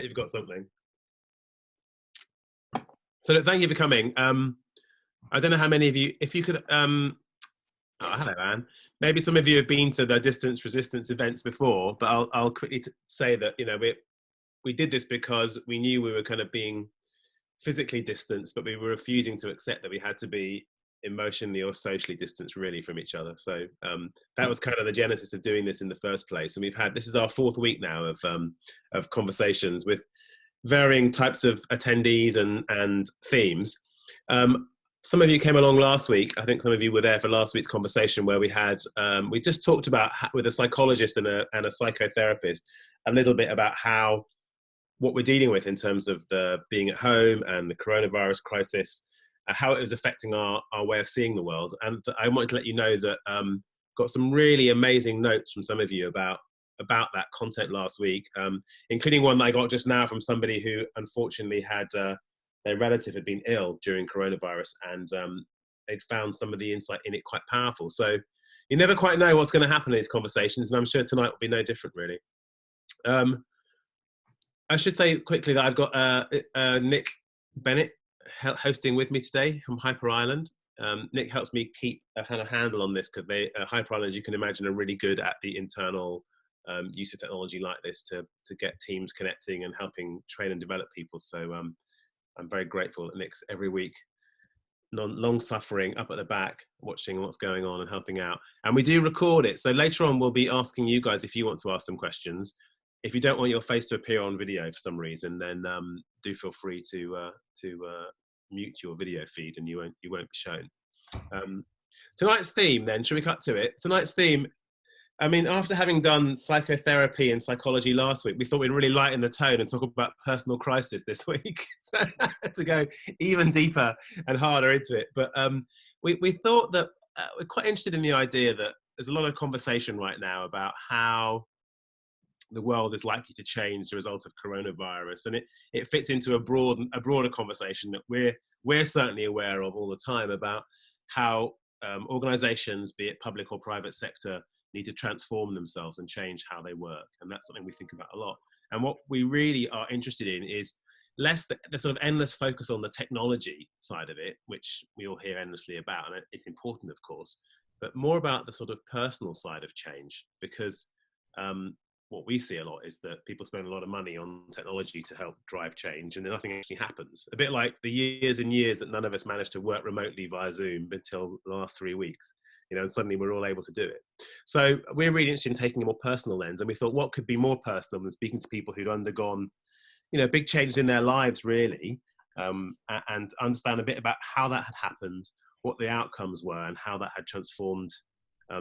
You've got something. So look, thank you for coming. I don't know how many of you, if you could, oh, hello, Anne. Maybe some of you have been to the distance resistance events before, but I'll quickly say that, you know, we did this because we knew we were kind of being physically distanced, but we were refusing to accept that we had to be emotionally or socially distanced really from each other. So that was kind of the genesis of doing this in the first place. And we've had, this is our 4th week now of conversations with varying types of attendees and themes. Some of you came along last week. I think some of you were there for last week's conversation where we had, we just talked about with a psychologist and a psychotherapist, a little bit about how, what we're dealing with in terms of the being at home and the coronavirus crisis, how it was affecting our way of seeing the world. And I wanted to let you know that got some really amazing notes from some of you about that content last week, including one that I got just now from somebody who unfortunately had their relative had been ill during coronavirus, and they'd found some of the insight in it quite powerful. So you never quite know what's going to happen in these conversations, and I'm sure tonight will be no different, really. I should say quickly that I've got Nick Bennett hosting with me today from Hyper Island. Nick helps me keep a kind of handle on this because Hyper Island, as you can imagine, are really good at the internal use of technology like this to get teams connecting and helping train and develop people. So I'm very grateful that Nick's every week, long suffering, up at the back, watching what's going on and helping out. And we do record it. So later on, we'll be asking you guys if you want to ask some questions. If you don't want your face to appear on video for some reason, then do feel free to mute your video feed and you won't be shown. Tonight's theme then, should we cut to it? Tonight's theme, I mean, after having done psychotherapy and psychology last week, we thought we'd really lighten the tone and talk about personal crisis this week to go even deeper and harder into it. But we thought that we're quite interested in the idea that there's a lot of conversation right now about how the world is likely to change as a result of coronavirus, and it fits into a broader conversation that we're certainly aware of all the time about how organizations, be it public or private sector, need to transform themselves and change how they work. And that's something we think about a lot. And what we really are interested in is less the sort of endless focus on the technology side of it, which we all hear endlessly about, and it's important, of course, but more about the sort of personal side of change, because what we see a lot is that people spend a lot of money on technology to help drive change, and then nothing actually happens. A bit like the years and years that none of us managed to work remotely via Zoom until the last 3 weeks. You know, and suddenly we're all able to do it. So we're really interested in taking a more personal lens, and we thought, what could be more personal than speaking to people who'd undergone, you know, big changes in their lives, really, and understand a bit about how that had happened, what the outcomes were, and how that had transformed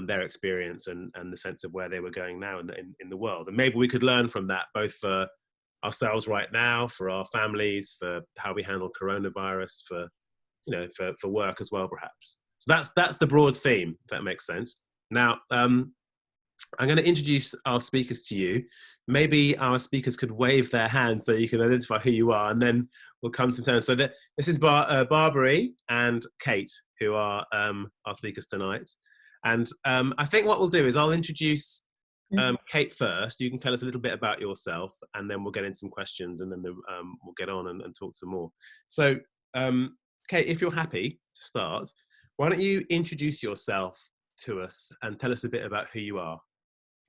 their experience and the sense of where they were going now in the world. And maybe we could learn from that, both for ourselves right now, for our families, for how we handle coronavirus, for, you know, for work as well, perhaps. So that's the broad theme, if that makes sense. Now, I'm going to introduce our speakers to you. Maybe our speakers could wave their hands so you can identify who you are, and then we'll come to turn. So this is Barbary and Kate, who are our speakers tonight. And I think what we'll do is I'll introduce Kate first. You can tell us a little bit about yourself, and then we'll get into some questions, and then we'll get on and talk some more. So, Kate, if you're happy to start, why don't you introduce yourself to us and tell us a bit about who you are?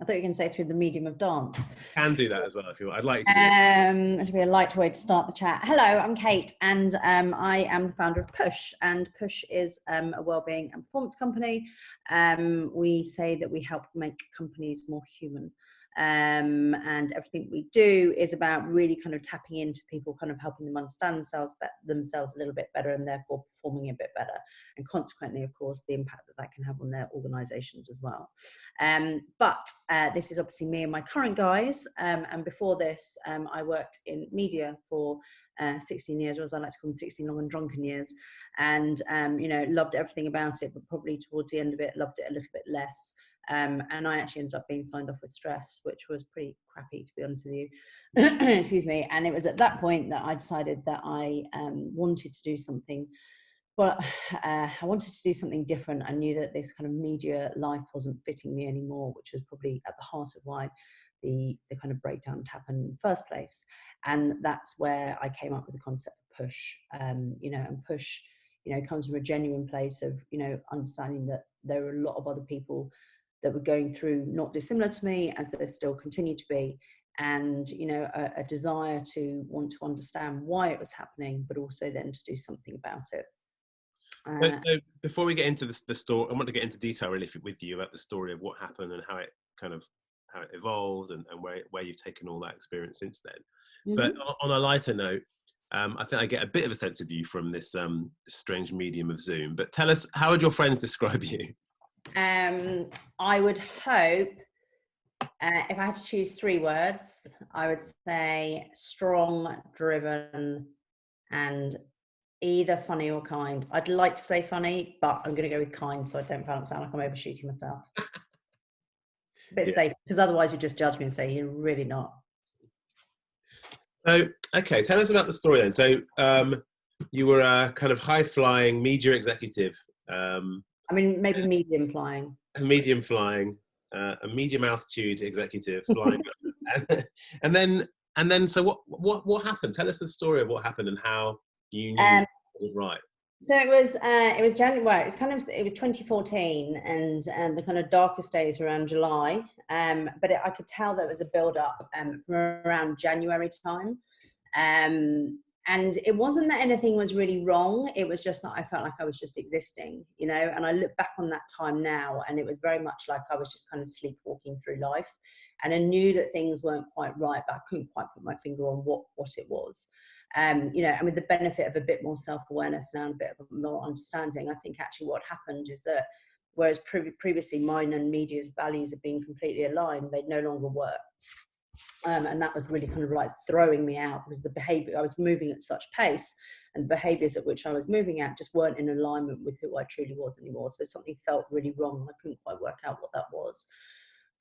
I thought you were going to say through the medium of dance. Can do that as well if you want. I'd like to do that. It'll be a light way to start the chat. Hello, I'm Kate, and I am the founder of Push, and Push is a wellbeing and performance company. We say that we help make companies more human. And everything we do is about really kind of tapping into people, kind of helping them understand themselves a little bit better, and therefore performing a bit better, and consequently, of course, the impact that can have on their organizations as well. But this is obviously me and my current guys, and before this I worked in media for 16 years, or as I like to call them, 16 long and drunken years, and you know, loved everything about it, but probably towards the end of it loved it a little bit less. And I actually ended up being signed off with stress, which was pretty crappy, to be honest with you. Excuse me. And it was at that point that I decided that I wanted to do something. But I wanted to do something different. I knew that this kind of media life wasn't fitting me anymore, which was probably at the heart of why the kind of breakdown had happened in the first place. And that's where I came up with the concept of push. You know, and push, you know, comes from a genuine place of, you know, understanding that there are a lot of other people that were going through not dissimilar to me, as there still continue to be, and, you know, a desire to want to understand why it was happening, but also then to do something about it. So before we get into the story, I want to get into detail really with you about the story of what happened and how it evolved, and where you've taken all that experience since then. But on a lighter note, I think I get a bit of a sense of you from this strange medium of Zoom. But tell us, how would your friends describe you? I would hope, if I had to choose 3 words, I would say strong, driven, and either funny or kind. I'd like to say funny, but I'm going to go with kind so I don't sound like I'm overshooting myself. It's a bit safe, because otherwise you just judge me and say you're really not. So, okay, tell us about the story then. So, you were a kind of high-flying media executive. I mean, maybe medium flying. A medium flying, a medium altitude executive flying, and then. So, what happened? Tell us the story of what happened and how you knew it was right. So it was January. Well, it was 2014, and the kind of darkest days were around July. But I could tell there was a build up from around January time. And it wasn't that anything was really wrong. It was just that I felt like I was just existing, you know. And I look back on that time now, and it was very much like I was just kind of sleepwalking through life. And I knew that things weren't quite right, but I couldn't quite put my finger on what it was. You know, and with the benefit of a bit more self-awareness now and a bit of more understanding, I think actually what happened is that whereas previously mine and media's values had been completely aligned, they no longer were. And that was really kind of like throwing me out, because the behavior, I was moving at such pace, and the behaviors at which I was moving at just weren't in alignment with who I truly was anymore. So something felt really wrong. I couldn't quite work out what that was.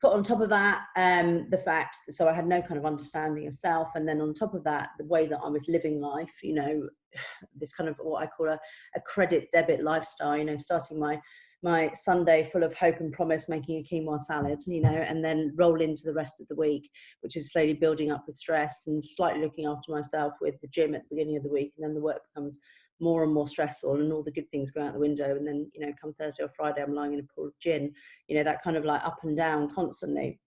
Put on top of that, the fact, so I had no kind of understanding of self. And then on top of that, the way that I was living life, you know, this kind of what I call a credit debit lifestyle, you know, starting my Sunday full of hope and promise, making a quinoa salad, you know, and then roll into the rest of the week, which is slowly building up with stress and slightly looking after myself with the gym at the beginning of the week. And then the work becomes more and more stressful, and all the good things go out the window. And then, you know, come Thursday or Friday, I'm lying in a pool of gin, you know, that kind of like up and down constantly,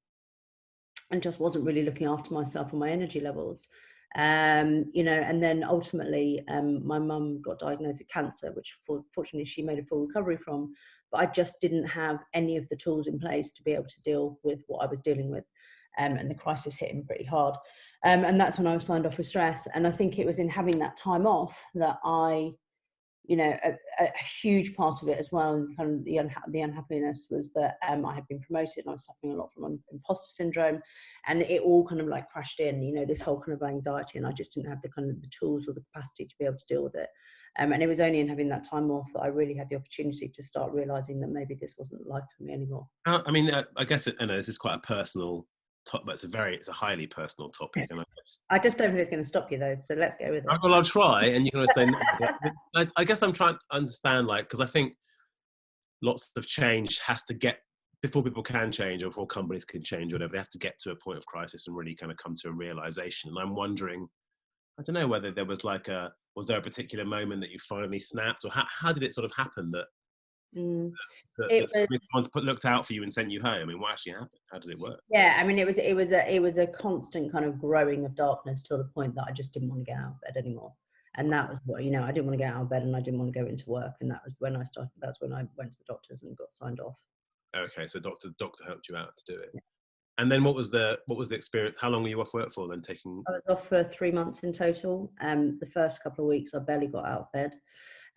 and just wasn't really looking after myself and my energy levels. You know, and then ultimately, my mum got diagnosed with cancer, which fortunately she made a full recovery from, but I just didn't have any of the tools in place to be able to deal with what I was dealing with. And the crisis hit him pretty hard. And that's when I was signed off with stress. And I think it was in having that time off that I, you know, a huge part of it as well, and kind of the unhappiness was that I had been promoted and I was suffering a lot from imposter syndrome, and it all kind of like crashed in, you know, this whole kind of anxiety, and I just didn't have the kind of the tools or the capacity to be able to deal with it. And it was only in having that time off that I really had the opportunity to start realizing that maybe this wasn't life for me anymore. I mean, I guess I know this is quite a personal topic, but it's a highly personal topic, and I just don't think it's going to stop you though. So let's go with it. Well, I'll try, and you're going to say no. I guess I'm trying to understand, like, because I think lots of change has to get before people can change, or before companies can change, or whatever. They have to get to a point of crisis and really kind of come to a realization. And I'm wondering, I don't know whether there was like was there a particular moment that you finally snapped, or how did it sort of happen that someone's looked out for you and sent you home? I mean, what actually happened? How did it work? Yeah, I mean, it was a constant kind of growing of darkness till the point that I just didn't want to get out of bed anymore. And that was what, you know, I didn't want to get out of bed, and I didn't want to go into work. And that was when that's when I went to the doctors and got signed off. Okay, so doctor helped you out to do it. Yeah. And then what was the experience? How long were you off work for then? I was off for 3 months in total. The first couple of weeks I barely got out of bed.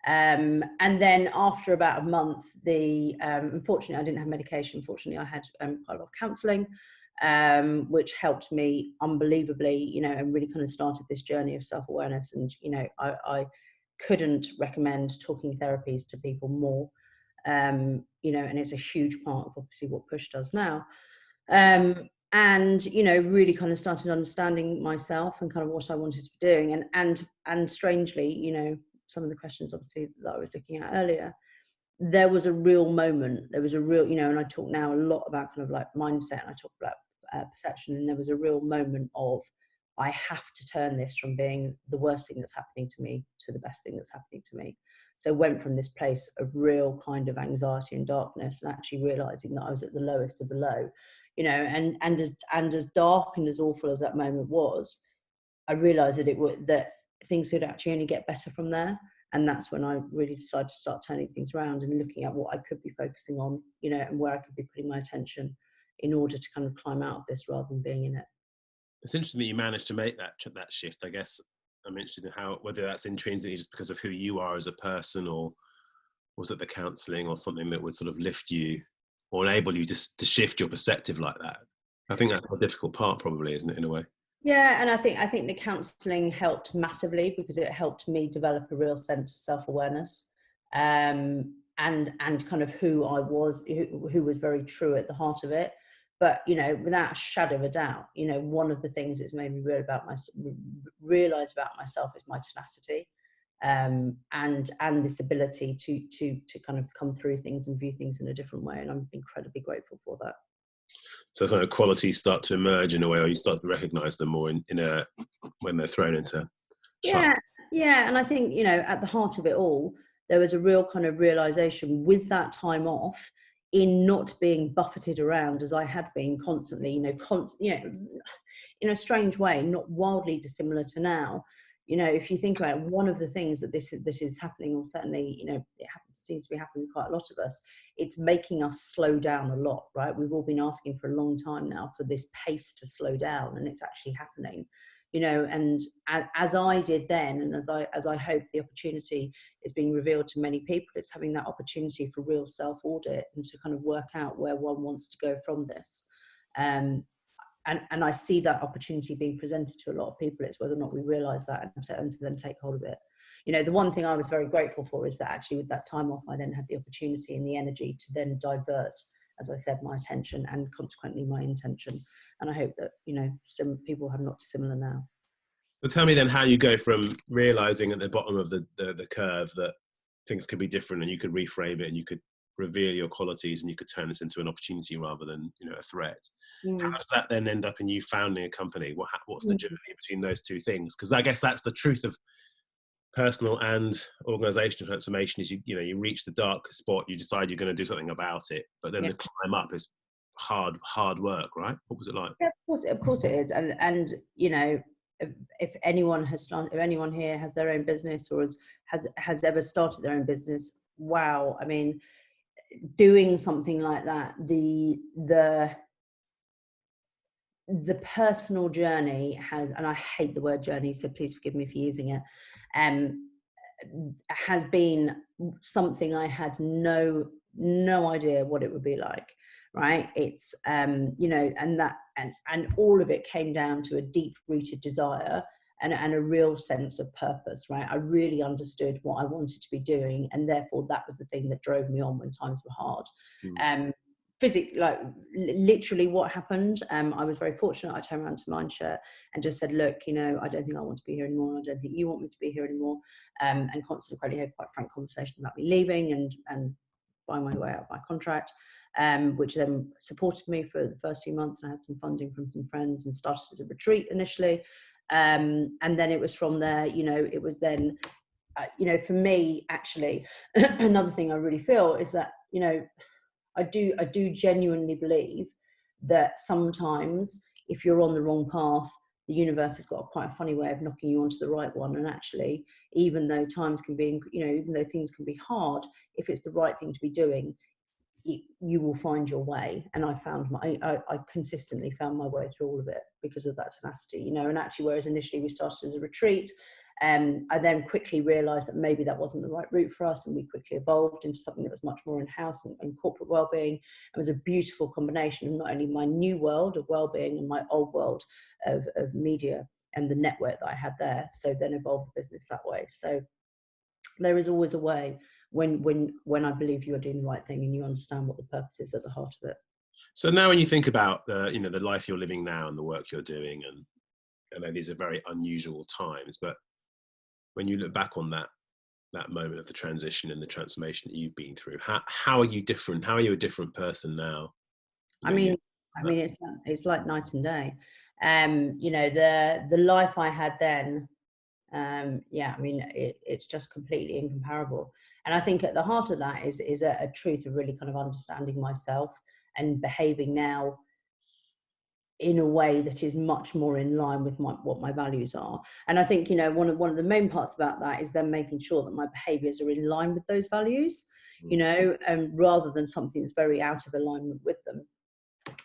And then after about a month, unfortunately I didn't have medication. Fortunately, I had quite a lot of counselling, which helped me unbelievably, you know, and really kind of started this journey of self-awareness. And, you know, I couldn't recommend talking therapies to people more, you know, and it's a huge part of obviously what Push does now. And, you know, really kind of started understanding myself and kind of what I wanted to be doing. And strangely, you know, some of the questions obviously that I was looking at earlier, there was a real moment, you know, and I talk now a lot about kind of like mindset, and I talk about perception, and there was a real moment of, I have to turn this from being the worst thing that's happening to me to the best thing that's happening to me. So went from this place of real kind of anxiety and darkness, and actually realizing that I was at the lowest of the low, and as dark and as awful as that moment was, I realized that things could actually only get better from there. And that's when I really decided to start turning things around and looking at what I could be focusing on, and where I could be putting my attention in order to kind of climb out of this rather than being in it. It's interesting that you managed to make that shift. I guess I'm interested in whether that's intrinsically just because of who you are as a person, or was it the counselling or something that would sort of lift you or enable you to shift your perspective like that? I think that's a difficult part, probably, isn't it, in a way? Yeah, and I think the counselling helped massively because it helped me develop a real sense of self-awareness, and kind of who I was, who was very true at the heart of it. But without a shadow of a doubt, one of the things that's made me realize about myself is my tenacity, and this ability to kind of come through things and view things in a different way. And I'm incredibly grateful for that. So some of the qualities start to emerge in a way, or you start to recognise them more when they're thrown into sharp. Yeah, and I think at the heart of it all, there was a real kind of realization with that time off, in not being buffeted around as I had been constantly, in a strange way, not wildly dissimilar to now. If you think about it, one of the things that this is happening, or certainly, seems to be happening to quite a lot of us, it's making us slow down a lot, right? We've all been asking for a long time now for this pace to slow down, and it's actually happening. And as I did then, and as I hope the opportunity is being revealed to many people, it's having that opportunity for real self-audit and to kind of work out where one wants to go from this. And I see that opportunity being presented to a lot of people. It's whether or not we realise that and to then take hold of it. The one thing I was very grateful for is that actually with that time off, I then had the opportunity and the energy to then divert, as I said, my attention and consequently my intention. And I hope that, some people have not similar now. So tell me then how you go from realising at the bottom of the curve that things could be different, and you could reframe it, and you could reveal your qualities, and you could turn this into an opportunity rather than a threat. How does that then end up in you founding a company? What's the journey between those two things? Because I guess that's the truth of personal and organizational transformation, is you reach the dark spot, you decide you're going to do something about it, but then the climb up is hard work, right? What was it like? Yeah, of course it is. And if anyone here has their own business or has ever started their own business, wow, I mean, doing something like that, the personal journey has, and I hate the word journey, so please forgive me for using it, has been something I had no idea what it would be like, right? It's and all of it came down to a deep rooted desire and a real sense of purpose, right? I really understood what I wanted to be doing, and therefore that was the thing that drove me on when times were hard. Physically, like literally what happened, I was very fortunate. I turned around to Mindshare and just said, look, I don't think I want to be here anymore. I don't think you want me to be here anymore. And consequently had quite a frank conversation about me leaving and buying my way out of my contract, which then supported me for the first few months. And I had some funding from some friends and started as a retreat initially. And then it was from there, it was then, for me, actually, another thing I really feel is that, I do genuinely believe that sometimes if you're on the wrong path, the universe has got quite a funny way of knocking you onto the right one. And actually, even though times can be, even though things can be hard, if it's the right thing to be doing, you will find your way. And I consistently found my way through all of it because of that tenacity, and actually, whereas initially we started as a retreat, I then quickly realized that maybe that wasn't the right route for us, and we quickly evolved into something that was much more in-house and corporate wellbeing. It was a beautiful combination of not only my new world of wellbeing and my old world of media and the network that I had there. So then evolved the business that way. So there is always a way when I believe you are doing the right thing and you understand what the purpose is at the heart of it. So now when you think about the life you're living now and the work you're doing, and I know these are very unusual times, but when you look back on that moment of the transition and the transformation that you've been through, how are you different? How are you a different person now? I mean, I mean, it's like night and day. You know, the life I had then, yeah, I mean, it's just completely incomparable. And I think at the heart of that is a truth of really kind of understanding myself and behaving now in a way that is much more in line with what my values are. And I think, you know, one of the main parts about that is then making sure that my behaviors are in line with those values, you know, rather than something that's very out of alignment with them.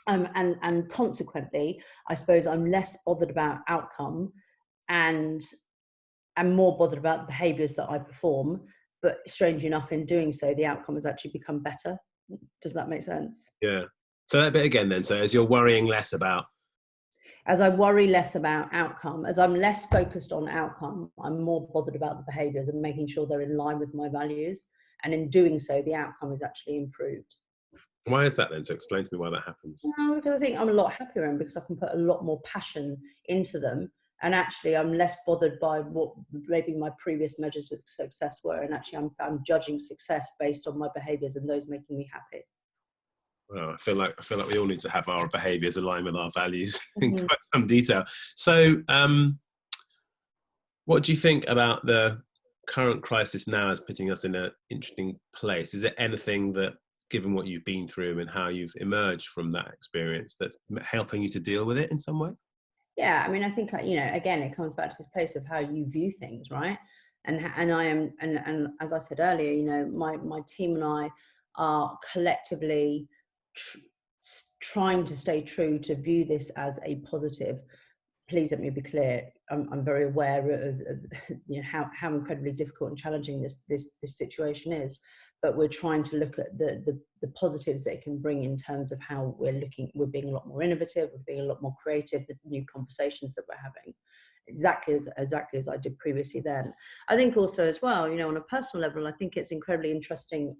And consequently, I suppose I'm less bothered about outcome and am more bothered about the behaviors that I perform. But strangely enough, in doing so, the outcome has actually become better. Does that make sense? Yeah. So that bit again then. So as you're worrying less about. As I worry less about outcome, as I'm less focused on outcome, I'm more bothered about the behaviors and making sure they're in line with my values. And in doing so, the outcome is actually improved. Why is that then? So explain to me why that happens. No, because I think I'm a lot happier in, because I can put a lot more passion into them. And actually, I'm less bothered by what maybe my previous measures of success were. And actually, I'm judging success based on my behaviors and those making me happy. Well, I feel like we all need to have our behaviours align with our values in Mm-hmm. quite some detail. So, what do you think about the current crisis now as putting us in an interesting place? Is there anything that, given what you've been through and how you've emerged from that experience, that's helping you to deal with it in some way? Yeah, I mean, I think, you know, again, it comes back to this place of how you view things, right? And I am, and as I said earlier, you know, my team and I are collectively trying to stay true to view this as a positive. Please let me be clear. I'm very aware of you know how incredibly difficult and challenging this situation is, but we're trying to look at the positives that it can bring in terms of how we're being a lot more innovative, we're being a lot more creative, the new conversations that we're having, exactly as I did previously. Then I think also as well, you know, on a personal level, I think it's incredibly interesting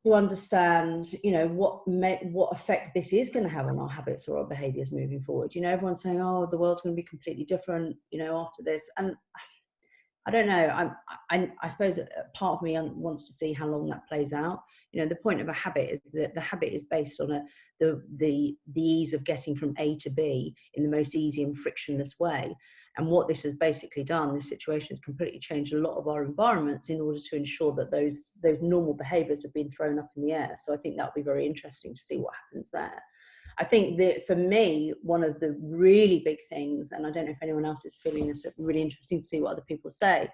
to understand, you know, what effect this is going to have on our habits or our behaviors moving forward. You know, everyone's saying, oh, the world's going to be completely different, you know, after this. And I don't know. I suppose part of me wants to see how long that plays out. You know, the point of a habit is that the habit is based on the ease of getting from A to B in the most easy and frictionless way. And what this has basically done, this situation has completely changed a lot of our environments in order to ensure that those normal behaviours have been thrown up in the air. So I think that'll be very interesting to see what happens there. I think that for me, one of the really big things, and I don't know if anyone else is feeling this, really interesting to see what other people say,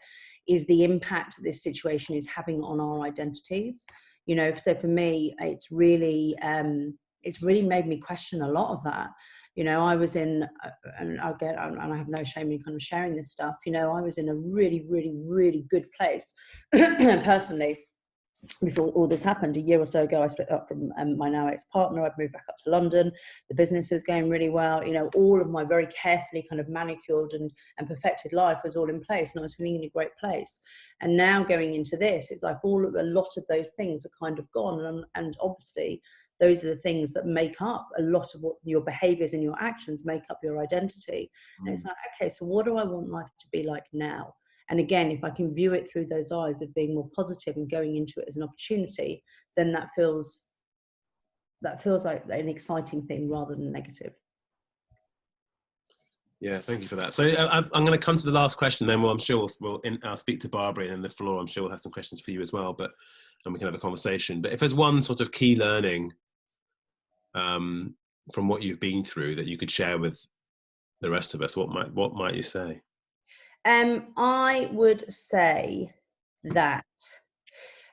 is the impact that this situation is having on our identities. You know, so for me, it's really made me question a lot of that. You know, I was in, and I have no shame in kind of sharing this stuff. You know, I was in a really, really, really good place personally before all this happened. A year or so ago, I split up from my now ex-partner. I'd moved back up to London. The business was going really well. You know, all of my very carefully kind of manicured and perfected life was all in place, and I was feeling in a great place. And now going into this, it's like a lot of those things are kind of gone. And obviously, those are the things that make up a lot of what your behaviors and your actions make up your identity. And it's like, okay, so what do I want life to be like now? And again, if I can view it through those eyes of being more positive and going into it as an opportunity, then that feels like an exciting thing rather than negative. Yeah, thank you for that. So I'm going to come to the last question, then I'm sure I'll speak to Barbara and the floor. I'm sure we'll have some questions for you as well, and we can have a conversation. But if there's one sort of key learning from what you've been through that you could share with the rest of us, what might you say? I would say that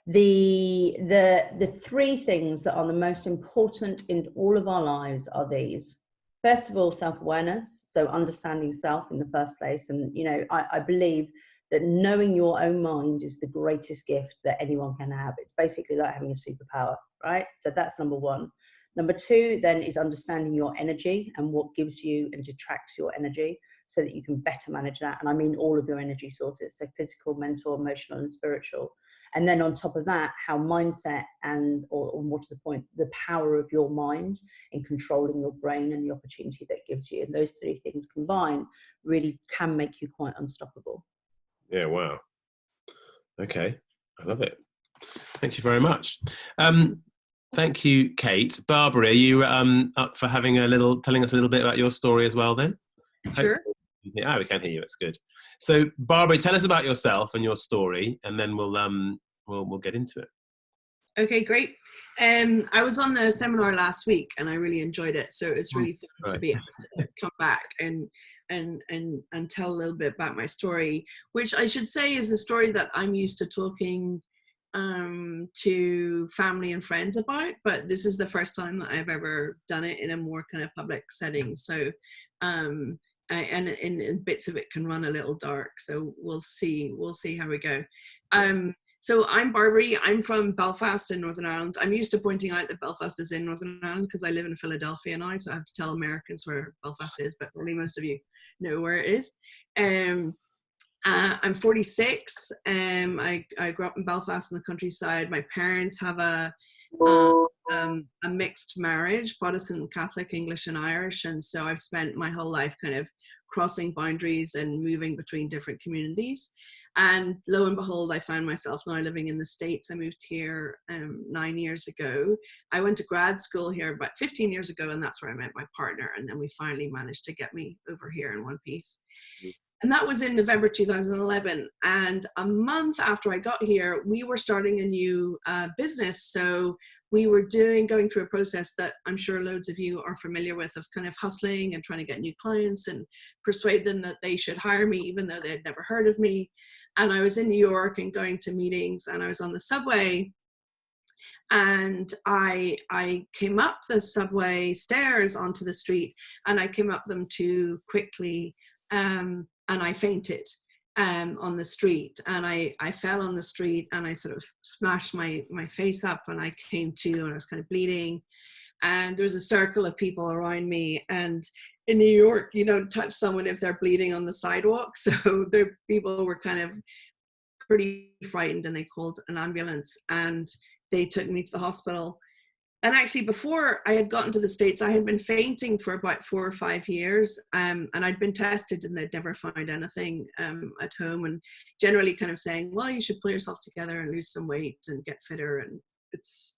the three things that are the most important in all of our lives are these. First of all, self-awareness, so understanding self in the first place. And, you know, I believe that knowing your own mind is the greatest gift that anyone can have. It's basically like having a superpower, right? So that's number one. Number two, then, is understanding your energy and what gives you and detracts your energy, so that you can better manage that. And I mean all of your energy sources, so physical, mental, emotional, and spiritual. And then on top of that, how mindset or more to the point, the power of your mind in controlling your brain and the opportunity that gives you. And those three things combined really can make you quite unstoppable. Yeah, wow. Okay, I love it. Thank you very much. Thank you, Kate. Barbara, are you up for telling us a little bit about your story as well then? Sure. Yeah, we can hear you. It's good. So, Barbara, tell us about yourself and your story, and then we'll get into it. Okay, great. I was on the seminar last week and I really enjoyed it. So it's really fun to be asked to come back and tell a little bit about my story, which I should say is a story that I'm used to talking to family and friends about, but this is the first time that I've ever done it in a more kind of public setting. So and bits of it can run a little dark. So we'll see how we go. So I'm Barbary. I'm from Belfast in Northern Ireland. I'm used to pointing out that Belfast is in Northern Ireland because I live in Philadelphia now, so I have to tell Americans where Belfast is, but probably most of you know where it is. I'm 46. I grew up in Belfast in the countryside. My parents have a mixed marriage, Protestant, Catholic, English and Irish, and so I've spent my whole life kind of crossing boundaries and moving between different communities. And lo and behold, I found myself now living in the States. I moved here 9 years ago. I went to grad school here about 15 years ago, and that's where I met my partner. And then we finally managed to get me over here in one piece. And that was in November 2011. And a month after I got here, we were starting a new business. So we were going through a process that I'm sure loads of you are familiar with, of kind of hustling and trying to get new clients and persuade them that they should hire me, even though they had never heard of me. And I was in New York and going to meetings, and I was on the subway, and I came up the subway stairs onto the street, and I came up them too quickly, and I fainted on the street, and I fell on the street, and I sort of smashed my face up, and I came to, and I was kind of bleeding, and there was a circle of people around me. And in New York, you don't touch someone if they're bleeding on the sidewalk. So the people were kind of pretty frightened, and they called an ambulance and they took me to the hospital. And actually, before I had gotten to the States, I had been fainting for about 4 or 5 years, and I'd been tested and they'd never found anything at home, and generally kind of saying, well, you should pull yourself together and lose some weight and get fitter, and it's,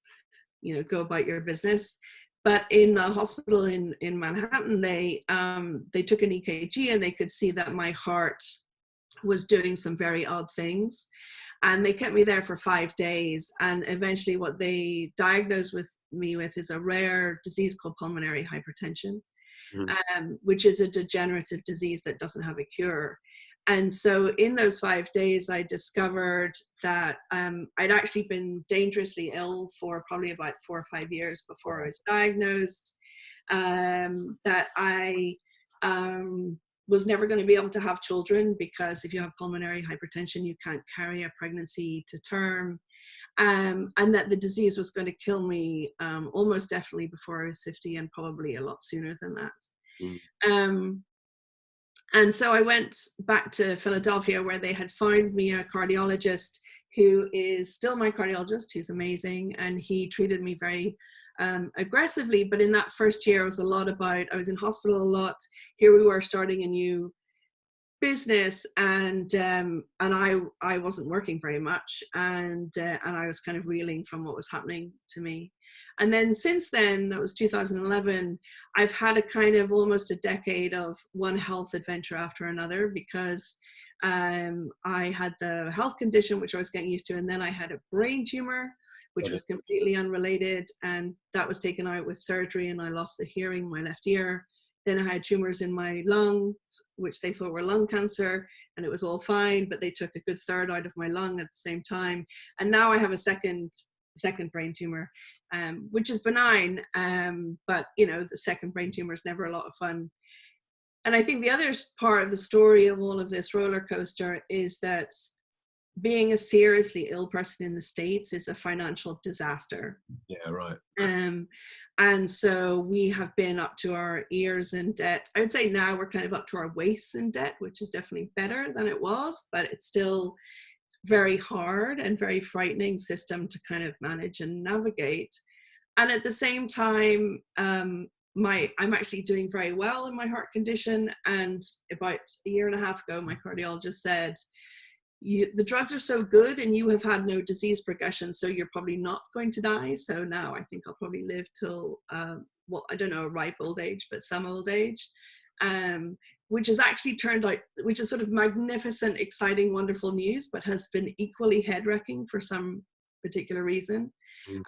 go about your business. But in the hospital in Manhattan, they took an EKG and they could see that my heart was doing some very odd things. And they kept me there for 5 days. And eventually what they diagnosed me with is a rare disease called pulmonary hypertension, which is a degenerative disease that doesn't have a cure. And so in those 5 days, I discovered that I'd actually been dangerously ill for probably about 4 or 5 years before I was diagnosed, that I was never going to be able to have children, because if you have pulmonary hypertension, you can't carry a pregnancy to term, and that the disease was going to kill me almost definitely before I was 50, and probably a lot sooner than that. And so I went back to Philadelphia, where they had found me a cardiologist who is still my cardiologist, who's amazing, and he treated me very aggressively. But in that first year, I was in hospital a lot. Here we were starting a new business, and I wasn't working very much, and I was kind of reeling from what was happening to me. And then since then, that was 2011, I've had a kind of almost a decade of one health adventure after another, because I had the health condition, which I was getting used to, and then I had a brain tumor, which was completely unrelated, and that was taken out with surgery, and I lost the hearing in my left ear. Then I had tumors in my lungs, which they thought were lung cancer, and it was all fine, but they took a good third out of my lung at the same time. And now I have a second brain tumor, which is benign, but the second brain tumor is never a lot of fun. And I think the other part of the story of all of this roller coaster is that being a seriously ill person in the States is a financial disaster. Yeah, right. And so we have been up to our ears in debt. I would say now we're kind of up to our waists in debt, which is definitely better than it was, but it's still very hard and very frightening system to kind of manage and navigate. And at the same time, I'm actually doing very well in my heart condition. And about a year and a half ago, my cardiologist said, the drugs are so good and you have had no disease progression, so you're probably not going to die. So now I think I'll probably live till, well, I don't know, a ripe old age, but some old age, which has actually turned out, which is sort of magnificent, exciting, wonderful news, but has been equally head-wrecking for some particular reason.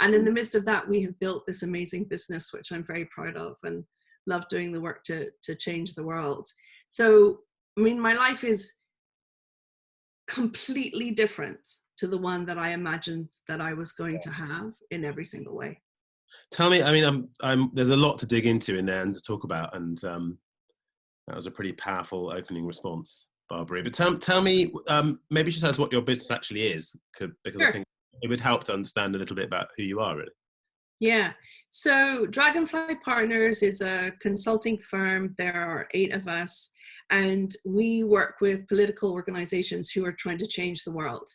And in the midst of that, we have built this amazing business, which I'm very proud of and love doing the work to change the world. So, I mean, my life is completely different to the one that I imagined that I was going to have in every single way. Tell me, I mean, there's a lot to dig into in there and to talk about, and that was a pretty powerful opening response, Barbara. But tell me, maybe just tell us what your business actually is, because Sure. I think it would help to understand a little bit about who you are, really. Yeah. So Dragonfly Partners is a consulting firm. There are 8 of us, and we work with political organizations who are trying to change the world.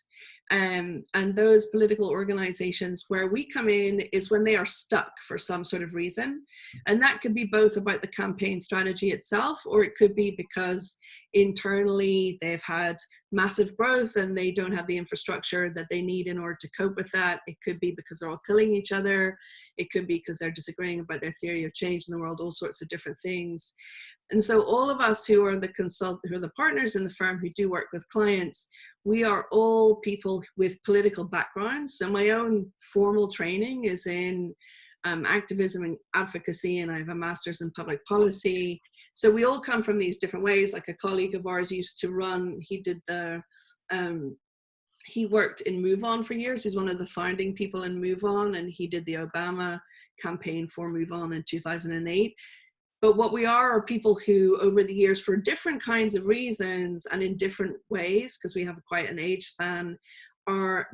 And those political organizations, where we come in is when they are stuck for some sort of reason. And that could be both about the campaign strategy itself, or it could be because internally they've had massive growth and they don't have the infrastructure that they need in order to cope with that. It could be because they're all killing each other. It could be because they're disagreeing about their theory of change in the world, all sorts of different things. And so all of us who are the partners in the firm who do work with clients, we are all people with political backgrounds. So my own formal training is in activism and advocacy, and I have a master's in public policy. So we all come from these different ways. Like a colleague of ours used to run, he worked in Move On for years. He's one of the founding people in Move On, and he did the Obama campaign for Move On in 2008. But what we are people who, over the years, for different kinds of reasons and in different ways, because we have quite an age span,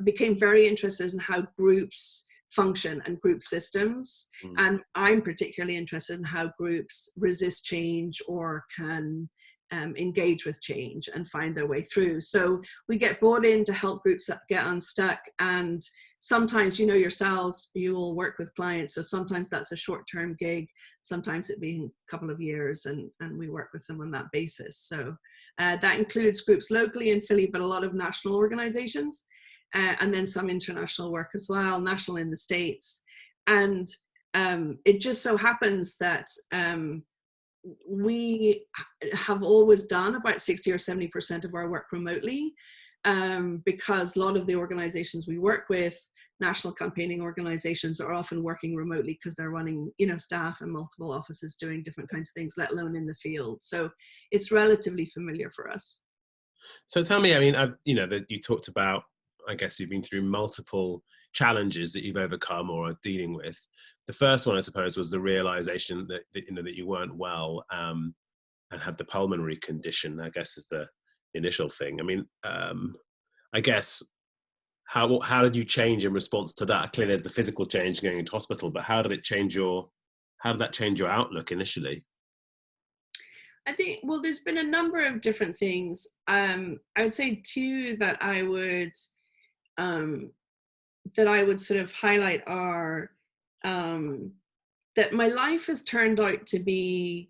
became very interested in how groups function and group systems. And I'm particularly interested in how groups resist change or can engage with change and find their way through. So we get brought in to help groups get unstuck. And sometimes, you know yourselves, you will work with clients. So sometimes that's a short-term gig. Sometimes it being a couple of years, and we work with them on that basis. So that includes groups locally in Philly, but a lot of national organizations, and then some international work as well, national in the States. And it just so happens that we have always done about 60 or 70% of our work remotely, because a lot of the organizations we work with, national campaigning organizations, are often working remotely because they're running, staff in multiple offices doing different kinds of things, let alone in the field. So it's relatively familiar for us. So tell me, I mean, that you talked about, I guess you've been through multiple challenges that you've overcome or are dealing with. The first one, I suppose, was the realization that you weren't well, and had the pulmonary condition, I guess, is the initial thing. I mean, I guess, how did you change in response to that? Clearly there's the physical change going into hospital, but how did that change your outlook initially? I think, well, there's been a number of different things. I would say 2 that I would sort of highlight are that my life has turned out to be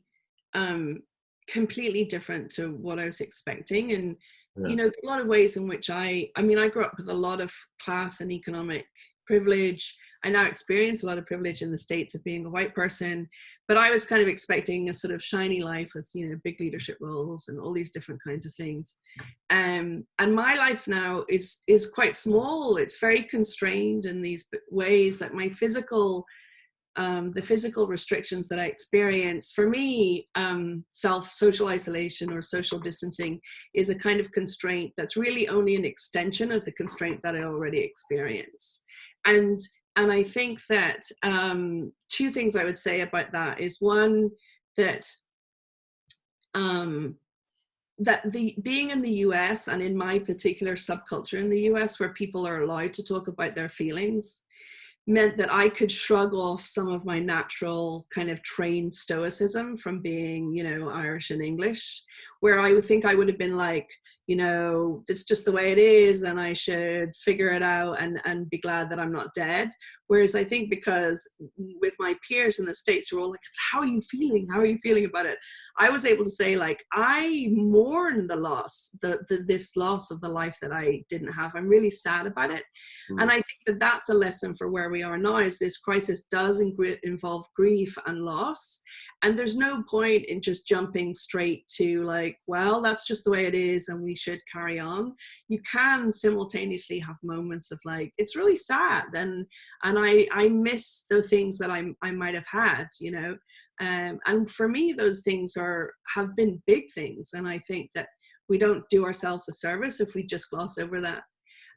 completely different to what I was expecting. And a lot of ways in which I grew up with a lot of class and economic privilege. I now experience a lot of privilege in the States of being a white person, but I was kind of expecting a sort of shiny life with, big leadership roles and all these different kinds of things. And my life now is quite small. It's very constrained in these ways that my the physical restrictions that I experience, for me, social isolation or social distancing is a kind of constraint that's really only an extension of the constraint that I already experience. And I think that 2 things I would say about that is, one, that being in the US, and in my particular subculture in the US, where people are allowed to talk about their feelings, meant that I could shrug off some of my natural kind of trained stoicism from being, Irish and English, where I would think I would have been like, you know, it's just the way it is and I should figure it out and be glad that I'm not dead. Whereas I think because with my peers in the States who were all like, how are you feeling? How are you feeling about it? I was able to say, like, I mourn the loss, this loss of the life that I didn't have. I'm really sad about it. And I think that that's a lesson for where we are now, is this crisis does involve grief and loss. And there's no point in just jumping straight to like, well, that's just the way it is and we should carry on. You can simultaneously have moments of like, it's really sad. And I miss the things that I might have had, you know. And for me, those things have been big things. And I think that we don't do ourselves a service if we just gloss over that.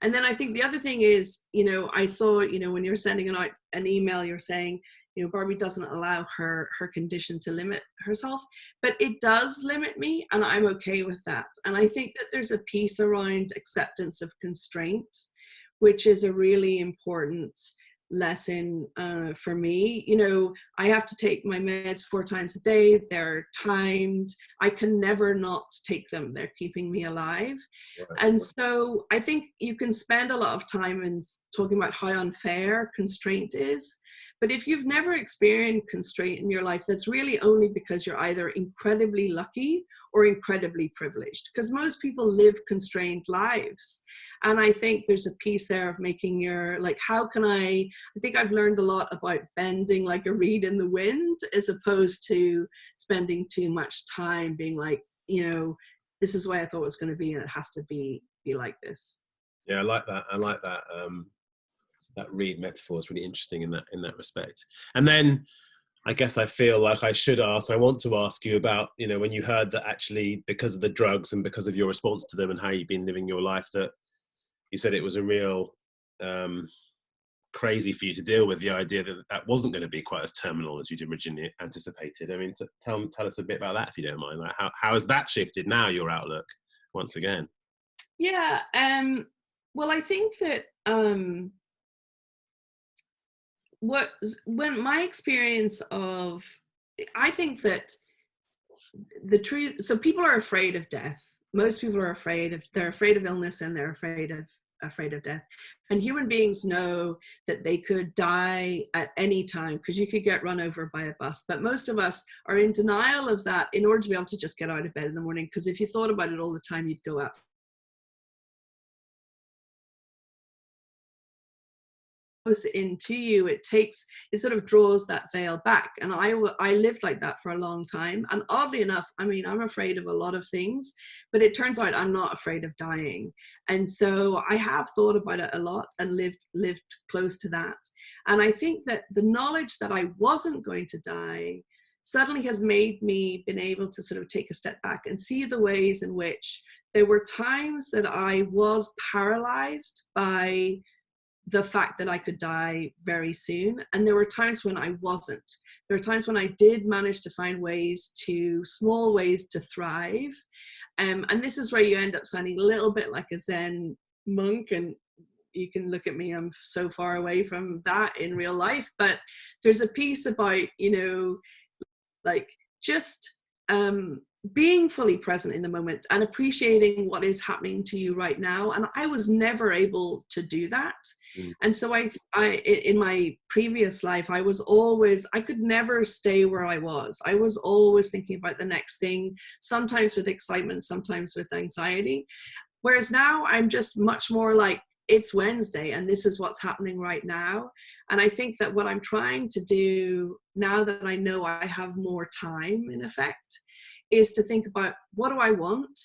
And then I think the other thing is, you know, I saw, you know, when you're sending out an email, you're saying, you know, Barbie doesn't allow her condition to limit herself, but it does limit me, and I'm okay with that. And I think that there's a piece around acceptance of constraint, which is a really important lesson for me. You know, I have to take my meds 4 times a day. They're timed. I can never not take them. They're keeping me alive. Right. And so I think you can spend a lot of time in talking about how unfair constraint is. But if you've never experienced constraint in your life, that's really only because you're either incredibly lucky or incredibly privileged, because most people live constrained lives. And I think there's a piece there of making your, like, how can I think I've learned a lot about bending like a reed in the wind, as opposed to spending too much time being like, you know, this is the way I thought it was going to be and it has to be like this. Yeah, I like that. I like that. That reed metaphor is really interesting in that respect. And then I guess I feel like I want to ask you about, you know, when you heard that actually because of the drugs and because of your response to them and how you've been living your life, that you said it was a real crazy for you to deal with the idea that wasn't going to be quite as terminal as you'd originally anticipated. I mean, tell us a bit about that, if you don't mind. Like, how has that shifted now, your outlook, once again? Yeah. Well, I think that when my experience of, I think that the truth, so people are afraid of death. Most people are they're afraid of illness and they're afraid of death. And human beings know that they could die at any time, because you could get run over by a bus. But most of us are in denial of that in order to be able to just get out of bed in the morning, because if you thought about it all the time, you'd go out. Into you, it sort of draws that veil back. And I lived like that for a long time, and oddly enough, I mean, I'm afraid of a lot of things, but it turns out I'm not afraid of dying. And so I have thought about it a lot and lived close to that. And I think that the knowledge that I wasn't going to die suddenly has made me been able to sort of take a step back and see the ways in which there were times that I was paralyzed by the fact that I could die very soon. And there were times when I wasn't. There were times when I did manage to find small ways to thrive. And this is where you end up sounding a little bit like a Zen monk. And you can look at me, I'm so far away from that in real life. But there's a piece about, you know, like just being fully present in the moment and appreciating what is happening to you right now. And I was never able to do that. And so I in my previous life, I could never stay where I was. I was always thinking about the next thing, sometimes with excitement, sometimes with anxiety. Whereas now I'm just much more like, it's Wednesday and this is what's happening right now. And I think that what I'm trying to do now that I know I have more time, in effect, is to think about, what do I want?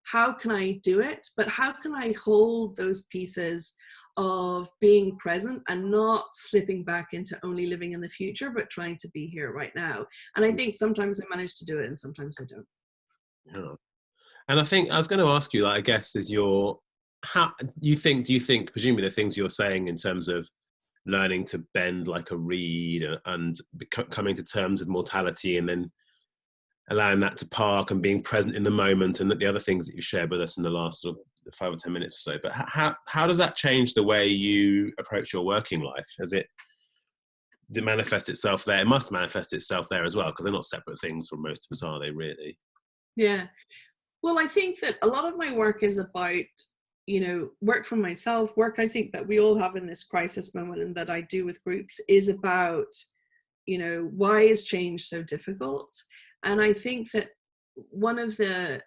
How can I do it? But how can I hold those pieces of being present and not slipping back into only living in the future, but trying to be here right now? And I think sometimes I manage to do it and sometimes I don't. Yeah. And I think I was going to ask you, like, I guess, do you think, presumably the things you're saying in terms of learning to bend like a reed and coming to terms with mortality and then allowing that to park and being present in the moment, and the other things that you shared with us in the last sort of 5 or 10 minutes or so, but how does that change the way you approach your working life? Does it manifest itself there? It must manifest itself there as well, because they're not separate things from most of us, are they, really? Yeah. Well, I think that a lot of my work is about, work for myself, work I think that we all have in this crisis moment and that I do with groups is about, why is change so difficult? And I think that one of the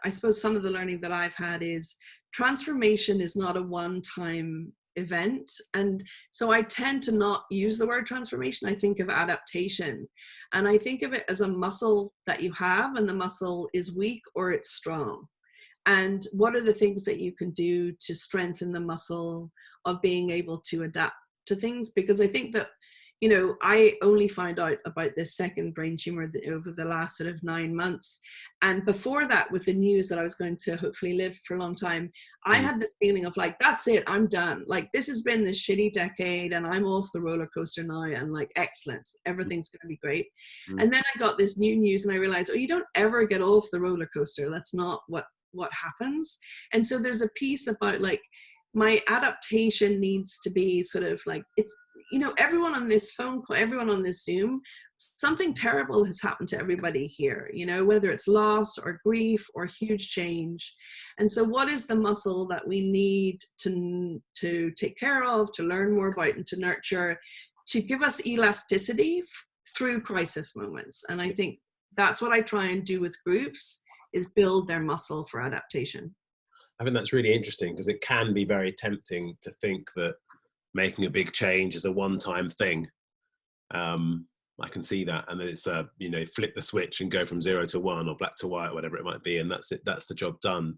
I suppose some of the learning that I've had is transformation is not a one-time event. And so I tend to not use the word transformation. I think of adaptation. And I think of it as a muscle that you have, and the muscle is weak or it's strong. And what are the things that you can do to strengthen the muscle of being able to adapt to things? Because I think that, I only found out about this second brain tumor over the last sort of 9 months. And before that, with the news that I was going to hopefully live for a long time, I had this feeling of like, that's it, I'm done. Like, this has been this shitty decade and I'm off the roller coaster now, and like, excellent, everything's going to be great. And then I got this new news and I realized, you don't ever get off the roller coaster. That's not what happens. And so there's a piece about like, my adaptation needs to be sort of like, it's, everyone on this phone call, everyone on this Zoom, something terrible has happened to everybody here, whether it's loss or grief or huge change. And so what is the muscle that we need to take care of, to learn more about, and to nurture, to give us elasticity through crisis moments? And I think that's what I try and do with groups, is build their muscle for adaptation. I think that's really interesting, because it can be very tempting to think that making a big change is a one-time thing. I can see that, and then it's flip the switch and go from 0 to 1 or black to white, or whatever it might be, and that's it. That's the job done.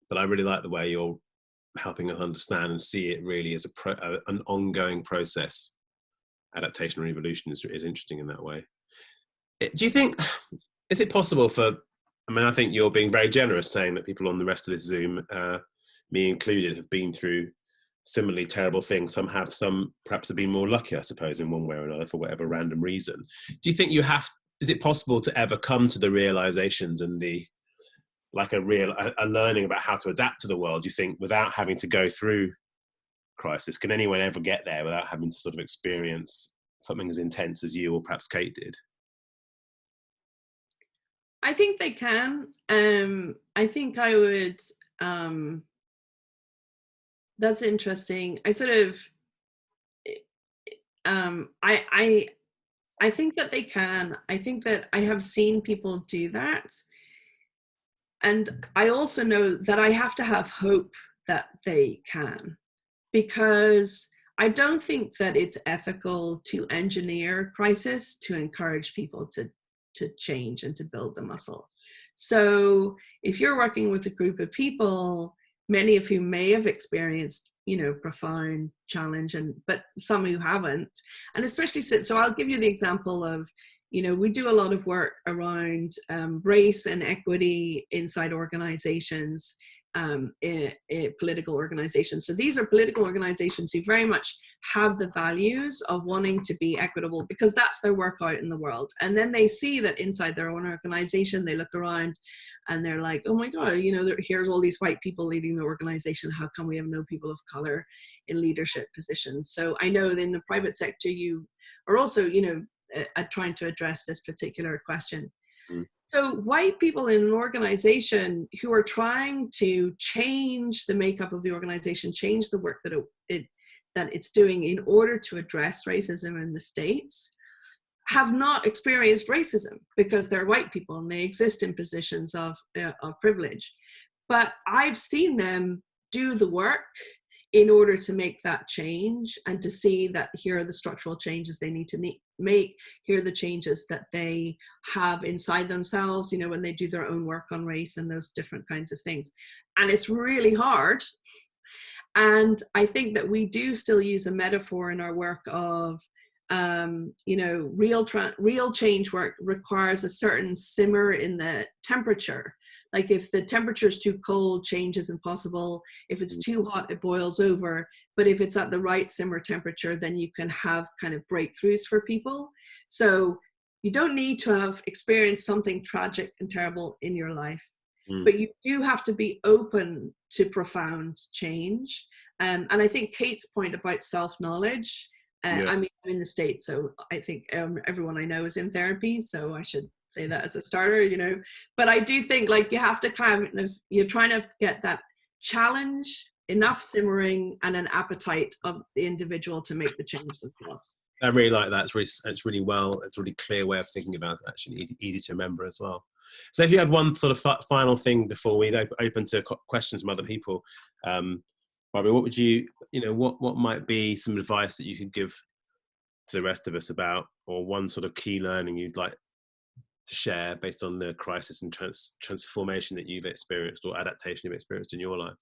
But I really like the way you're helping us understand and see it really as an ongoing process. Adaptation and evolution is interesting in that way. Do you think, is it possible for? I think you're being very generous saying that people on the rest of this Zoom, me included, have been through similarly terrible things. Some have, some perhaps have been more lucky, I suppose, in one way or another for whatever random reason. Do you think is it possible to ever come to the realizations and a learning about how to adapt to the world, do you think, without having to go through crisis? Can anyone ever get there without having to sort of experience something as intense as you or perhaps Kate did? I think they can. I think I would, that's interesting. I sort of, I think that they can. I think that I have seen people do that. And I also know that I have to have hope that they can, because I don't think that it's ethical to engineer crisis to encourage people to change and to build the muscle. So if you're working with a group of people, many of whom may have experienced, profound challenge, but some who haven't, and especially so I'll give you the example of, we do a lot of work around race and equity inside organizations, political organizations. So these are political organizations who very much have the values of wanting to be equitable, because that's their work out in the world. And then they see that inside their own organization, they look around and they're like, oh my God, here's all these white people leading the organization. How come we have no people of color in leadership positions? So I know that in the private sector, you are also, trying to address this particular question. So white people in an organization who are trying to change the makeup of the organization, change the work that it's doing in order to address racism in the States, have not experienced racism because they're white people and they exist in positions of privilege. But I've seen them do the work in order to make that change, and to see that here are the structural changes they need to make, here are the changes that they have inside themselves, when they do their own work on race and those different kinds of things. And it's really hard. And I think that we do still use a metaphor in our work of, real change work requires a certain simmer in the temperature. Like if the temperature is too cold, change isn't possible. If it's too hot, it boils over. But if it's at the right simmer temperature, then you can have kind of breakthroughs for people. So you don't need to have experienced something tragic and terrible in your life, but you do have to be open to profound change. And I think Kate's point about self-knowledge, I'm in the States, so I think everyone I know is in therapy, so I should say that as a starter, you know. But I do think like you have to kind of, you're trying to get that challenge, enough simmering, and an appetite of the individual to make the change themselves. I really like that. It's really well. It's a really clear way of thinking about it. Actually, easy to remember as well. So, if you had one sort of final thing before we open to questions from other people, Barbara, what would you know, what might be some advice that you could give to the rest of us about, or one sort of key learning you'd like to share based on the crisis and transformation that you've experienced, or adaptation you've experienced in your life?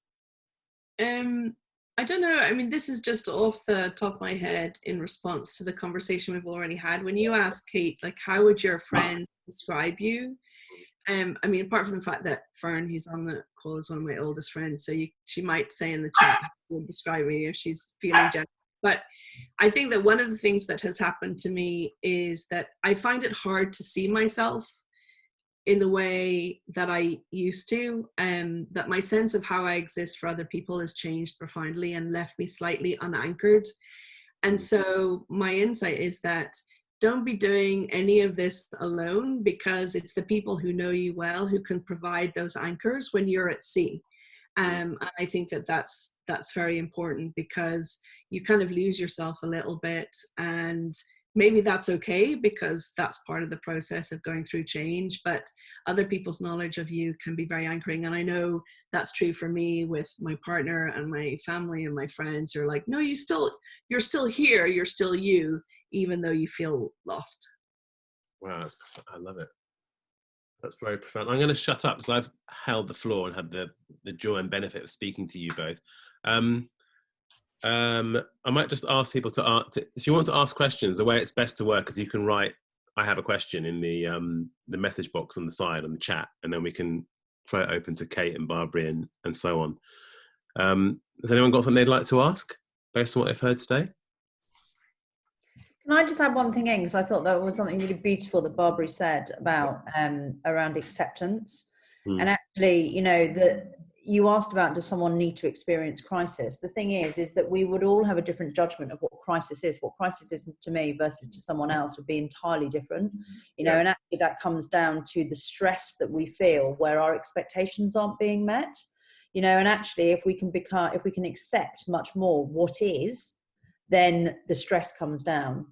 I don't know. I mean, this is just off the top of my head in response to the conversation we've already had. When you ask Kate, like, how would your friends describe you? I mean, apart from the fact that Fern, who's on the call, is one of my oldest friends, so she might say in the chat, will describe me if she's feeling jealous. But I think that one of the things that has happened to me is that I find it hard to see myself in the way that I used to, that my sense of how I exist for other people has changed profoundly and left me slightly unanchored. And so my insight is that don't be doing any of this alone, because it's the people who know you well who can provide those anchors when you're at sea. And I think that that's very important, because you kind of lose yourself a little bit, and maybe that's okay, because that's part of the process of going through change, but other people's knowledge of you can be very anchoring. And I know that's true for me with my partner and my family and my friends who are like, no, you're still here, you're still you, even though you feel lost. Wow, I love it. That's very profound. I'm going to shut up, because I've held the floor and had the joy and benefit of speaking to you both. I might just ask people to if you want to ask questions, the way it's best to work is you can write, I have a question, in the message box on the side on the chat, and then we can throw it open to Kate and Barbara and so on. Has anyone got something they'd like to ask based on what they've heard today? Can I just add one thing in, because I thought that was something really beautiful that Barbara said about around acceptance. And actually, you know, that you asked about, does someone need to experience crisis? The thing is that we would all have a different judgment of what crisis is. What crisis is to me versus to someone else would be entirely different, you know. And actually that comes down to the stress that we feel where our expectations aren't being met, you know. And actually, if we can accept much more what is, then the stress comes down.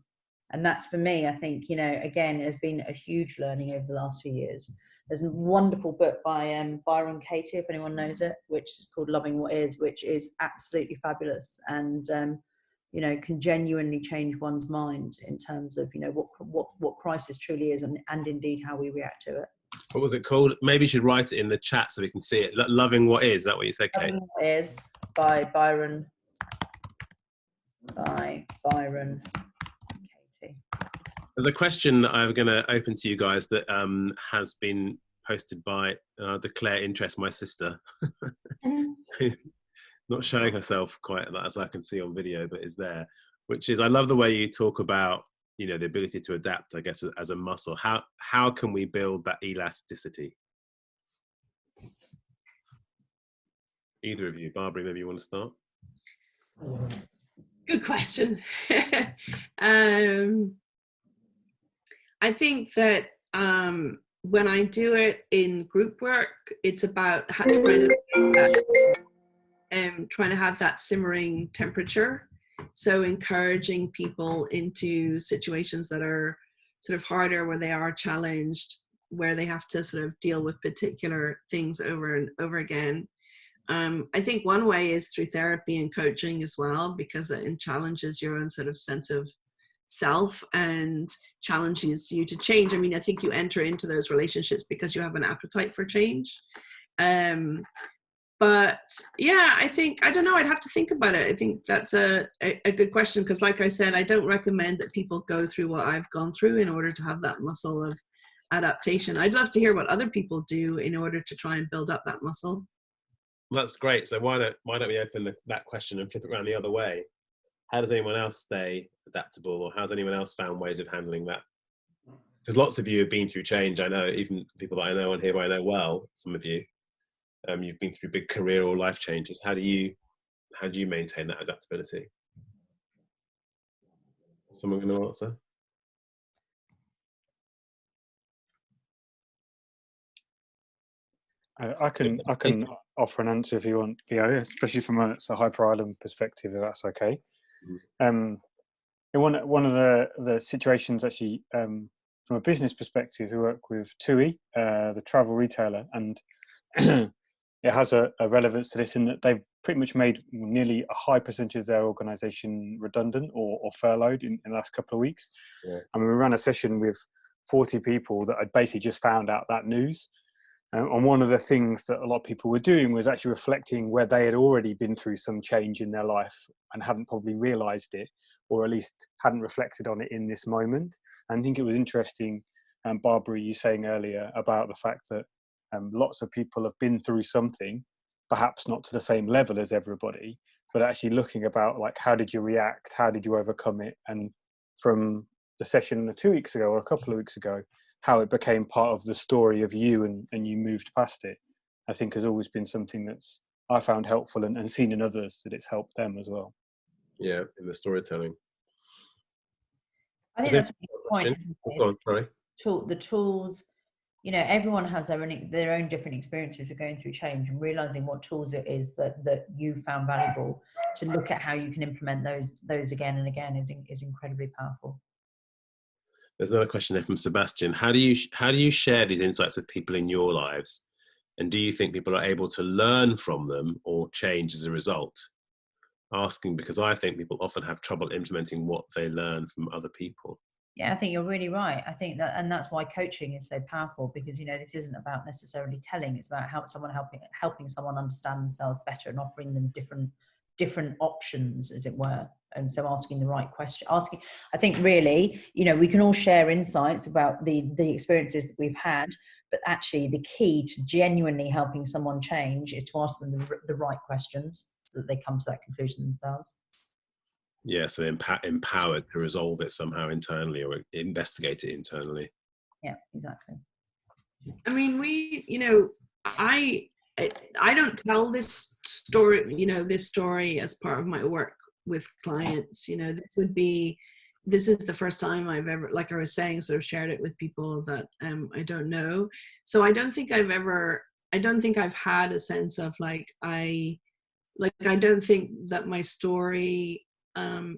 And that's, for me, I think, you know, again, has been a huge learning over the last few years. There's a wonderful book by Byron Katie, if anyone knows it, which is called Loving What Is, which is absolutely fabulous, and you know, can genuinely change one's mind in terms of, you know, what crisis truly is, and indeed how we react to it. What was it called? Maybe you should write it in the chat so we can see it. Loving What Is that what you said, Kate? Loving What Is by Byron Katie. The question that I'm going to open to you guys that has been posted by Declare Interest, my sister, not showing herself quite as I can see on video, but is there, which is, I love the way you talk about, you know, the ability to adapt, I guess, as a muscle. How can we build that elasticity? Either of you, Barbara, maybe you want to start? Good question. I think that when I do it in group work, it's about trying to have that simmering temperature. So encouraging people into situations that are sort of harder, where they are challenged, where they have to sort of deal with particular things over and over again. I think one way is through therapy and coaching as well, because it challenges your own sort of sense of self and challenges you to change. I mean, I think you enter into those relationships because you have an appetite for change. But yeah, I don't know, I'd have to think about it. I think that's a good question, because like I said, I don't recommend that people go through what I've gone through in order to have that muscle of adaptation. I'd love to hear what other people do in order to try and build up that muscle. Well, that's great. So why don't we open that question and flip it around the other way? How does anyone else stay adaptable, or how's anyone else found ways of handling that? Because lots of you have been through change. I know, even people that I know on here, I know well, some of you, you've been through big career or life changes. How do you maintain that adaptability? Someone going to answer? I can offer an answer if you want, Leo, especially from a Hyper Island perspective, if that's okay. In one of the situations, actually, from a business perspective, we work with TUI, the travel retailer, and it has a relevance to this in that they've pretty much made nearly a high percentage of their organisation redundant or furloughed in the last couple of weeks. Yeah. And we ran a session with 40 people that had basically just found out that news. And one of the things that a lot of people were doing was actually reflecting where they had already been through some change in their life and hadn't probably realised it, or at least hadn't reflected on it in this moment. And I think it was interesting, Barbara, you saying earlier about the fact that lots of people have been through something, perhaps not to the same level as everybody, but actually looking about like, how did you react? How did you overcome it? And from the session 2 weeks ago or a couple of weeks ago, how it became part of the story of you and you moved past it, I think has always been something that's I found helpful and seen in others that it's helped them as well. Yeah, in the storytelling. I think that's a good point. Oh, sorry. The tools, you know, everyone has their own different experiences of going through change, and realizing what tools it is that you found valuable to look at how you can implement those again and again is incredibly powerful. There's another question there from Sebastian. How do you share these insights with people in your lives? And do you think people are able to learn from them or change as a result? Asking because I think people often have trouble implementing what they learn from other people. Yeah, I think you're really right. I think that, and that's why coaching is so powerful, because, you know, this isn't about necessarily telling, it's about helping someone understand themselves better and offering them different options, as it were. And so asking the right question, I think really, you know, we can all share insights about the experiences that we've had, but actually the key to genuinely helping someone change is to ask them the right questions so that they come to that conclusion themselves. Yeah, so empowered to resolve it somehow internally or investigate it internally. Yeah, exactly. I mean, I don't tell this story as part of my work with clients. You know, this is the first time I've ever, like I was saying, sort of shared it with people that I don't know. So I don't think I've had a sense of I don't think that my story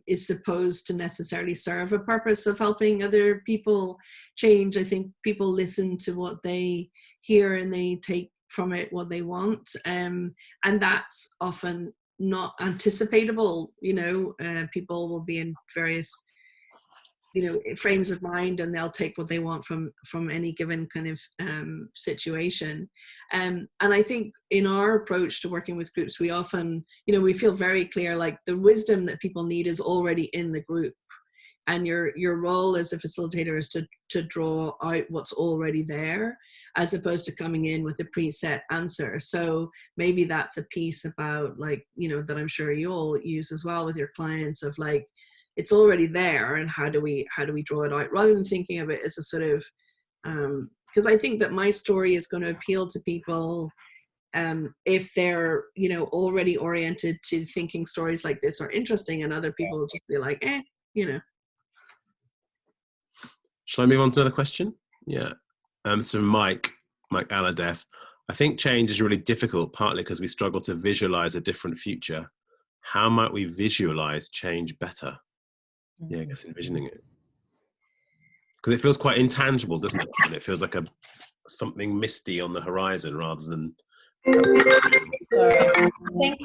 is supposed to necessarily serve a purpose of helping other people change. I think people listen to what they hear and they take from it what they want, and that's often not anticipatable. You know, people will be in various frames of mind, and they'll take what they want from any given kind of situation. And I think in our approach to working with groups, we often, we feel very clear, like the wisdom that people need is already in the group. And your role as a facilitator is to draw out what's already there, as opposed to coming in with a preset answer. So maybe that's a piece about that I'm sure you'll use as well with your clients, of it's already there, and how do we draw it out, rather than thinking of it as a sort of because I think that my story is going to appeal to people if they're already oriented to thinking stories like this are interesting, and other people will just be like Shall I move on to another question? Yeah. So Mike Aladef, I think change is really difficult, partly because we struggle to visualize a different future. How might we visualize change better? Yeah, I guess envisioning it. Because it feels quite intangible, doesn't it? And it feels like something misty on the horizon rather than... I think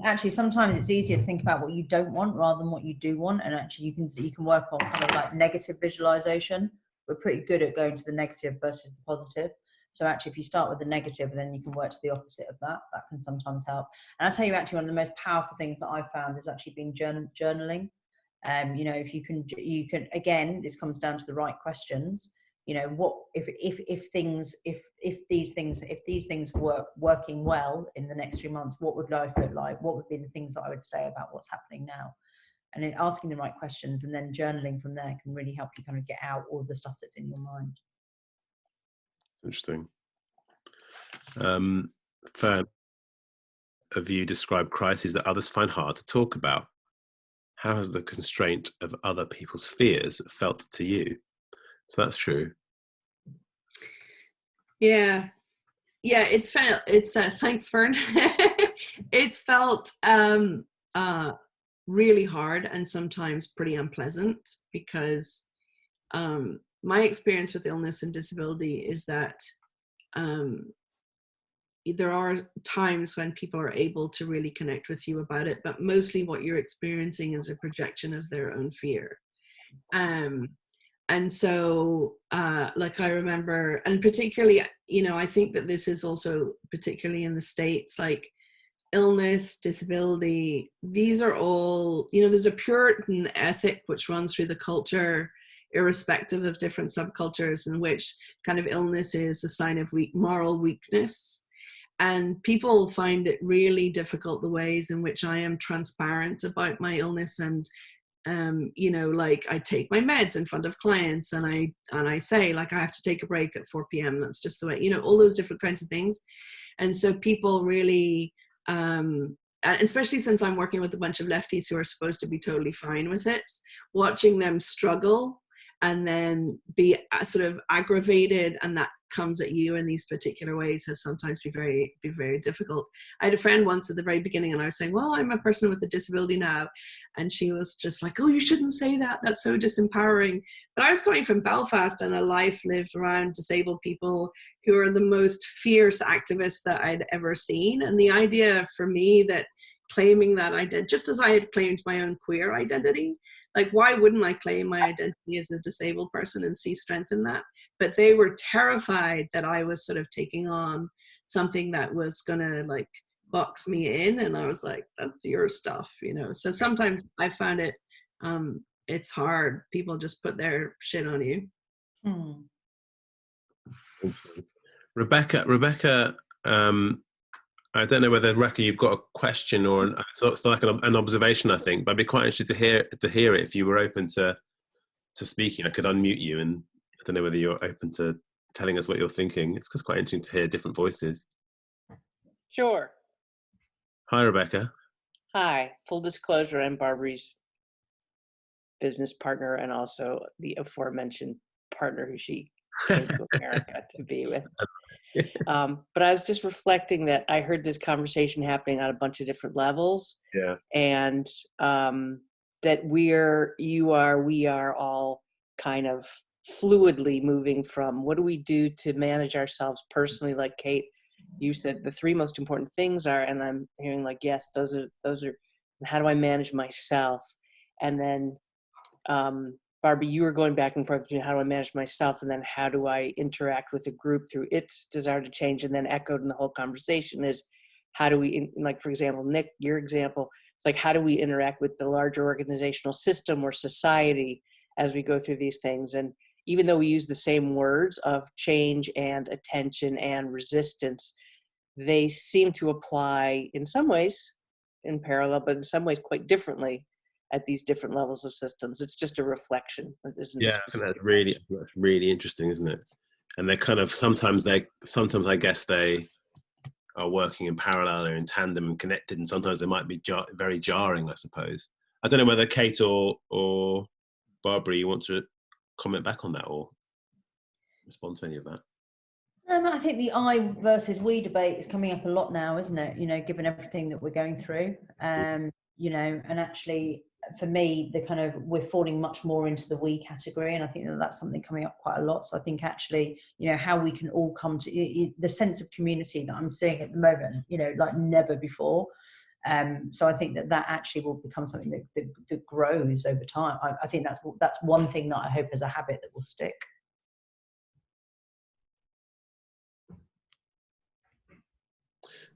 actually sometimes it's easier to think about what you don't want rather than what you do want, and actually you can work on kind of like negative visualization. We're pretty good at going to the negative versus the positive. So actually if you start with the negative, then you can work to the opposite of that. That can sometimes help. And I'll tell you, actually one of the most powerful things that I've found is actually been journaling. If you can again, this comes down to the right questions. What if these things were working well in the next 3 months, what would life look like? What would be the things that I would say about what's happening now? And asking the right questions and then journaling from there can really help you kind of get out all the stuff that's in your mind. Interesting. Fern, have you described crises that others find hard to talk about? How has the constraint of other people's fears felt to you? So that's true. Yeah. Yeah, thanks, Fern. It felt really hard and sometimes pretty unpleasant because my experience with illness and disability is that there are times when people are able to really connect with you about it, but mostly what you're experiencing is a projection of their own fear. And so, like I remember, and particularly, I think that this is also particularly in the States, like illness, disability, these are all, there's a Puritan ethic which runs through the culture, irrespective of different subcultures, in which kind of illness is a sign of moral weakness. And people find it really difficult the ways in which I am transparent about my illness and like I take my meds in front of clients and I say like I have to take a break at 4 p.m. That's just the way, all those different kinds of things. And so people really, especially since I'm working with a bunch of lefties who are supposed to be totally fine with it, watching them struggle and then be sort of aggravated, and that comes at you in these particular ways has sometimes be very difficult. I had a friend once at the very beginning and I was saying, well, I'm a person with a disability now. And she was just like, oh, you shouldn't say that. That's so disempowering. But I was coming from Belfast and a life lived around disabled people who are the most fierce activists that I'd ever seen. And the idea for me that claiming that identity, just as I had claimed my own queer identity, like, why wouldn't I claim my identity as a disabled person and see strength in that? But they were terrified that I was sort of taking on something that was going to like box me in. And I was like, that's your stuff, So sometimes I found it, it's hard. People just put their shit on you. Rebecca, I don't know whether, Rebecca, you've got a question or it's like an observation, I think, but I'd be quite interested to hear it if you were open to speaking. I could unmute you, and I don't know whether you're open to telling us what you're thinking. It's just quite interesting to hear different voices. Sure. Hi, Rebecca. Hi. Full disclosure, I'm Barbara's business partner and also the aforementioned partner who she came to America to be with. But I was just reflecting that I heard this conversation happening on a bunch of different levels. Yeah. And that we are all kind of fluidly moving from what do we do to manage ourselves personally, like Kate, you said the three most important things are, and I'm hearing like, yes, those are, how do I manage myself? And then Barbie, you were going back and forth between how do I manage myself and then how do I interact with a group through its desire to change, and then echoed in the whole conversation is how do we, like, for example, Nick, your example, it's like, how do we interact with the larger organizational system or society as we go through these things? And even though we use the same words of change and attention and resistance, they seem to apply in some ways in parallel, but in some ways quite differently at these different levels of systems. It's just a reflection. It isn't. Yeah, that's really interesting, isn't it? And they're kind of sometimes I guess they are working in parallel or in tandem and connected, and sometimes they might be very jarring, I suppose. I don't know whether Kate or Barbara, you want to comment back on that or respond to any of that? I think the I versus we debate is coming up a lot now, isn't it? Given everything that we're going through, and actually for me, the kind of, we're falling much more into the we category. And I think that's something coming up quite a lot. So I think actually, how we can all come to the sense of community that I'm seeing at the moment, like never before. So I think that actually will become something that grows over time. I think that's one thing that I hope is a habit that will stick.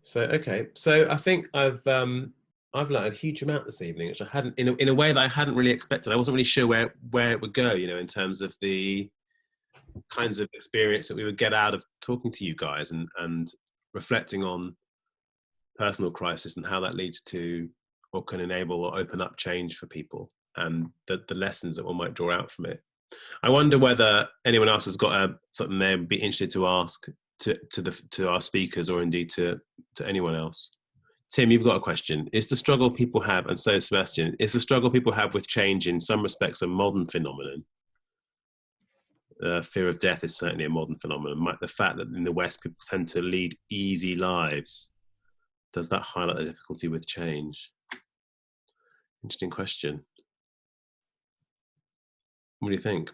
So I think I've learned a huge amount this evening, which I hadn't, in a way that I hadn't really expected. I wasn't really sure where it would go, in terms of the kinds of experience that we would get out of talking to you guys and reflecting on personal crisis and how that leads to or can enable or open up change for people, and the lessons that one might draw out from it. I wonder whether anyone else has got something they would be interested to ask to our speakers, or indeed to anyone else. Tim, you've got a question. Is the struggle people have, and so Sebastian, is the struggle people have with change in some respects a modern phenomenon? fear of death is certainly a modern phenomenon. The fact that in the West people tend to lead easy lives, does that highlight the difficulty with change? Interesting question. What do you think?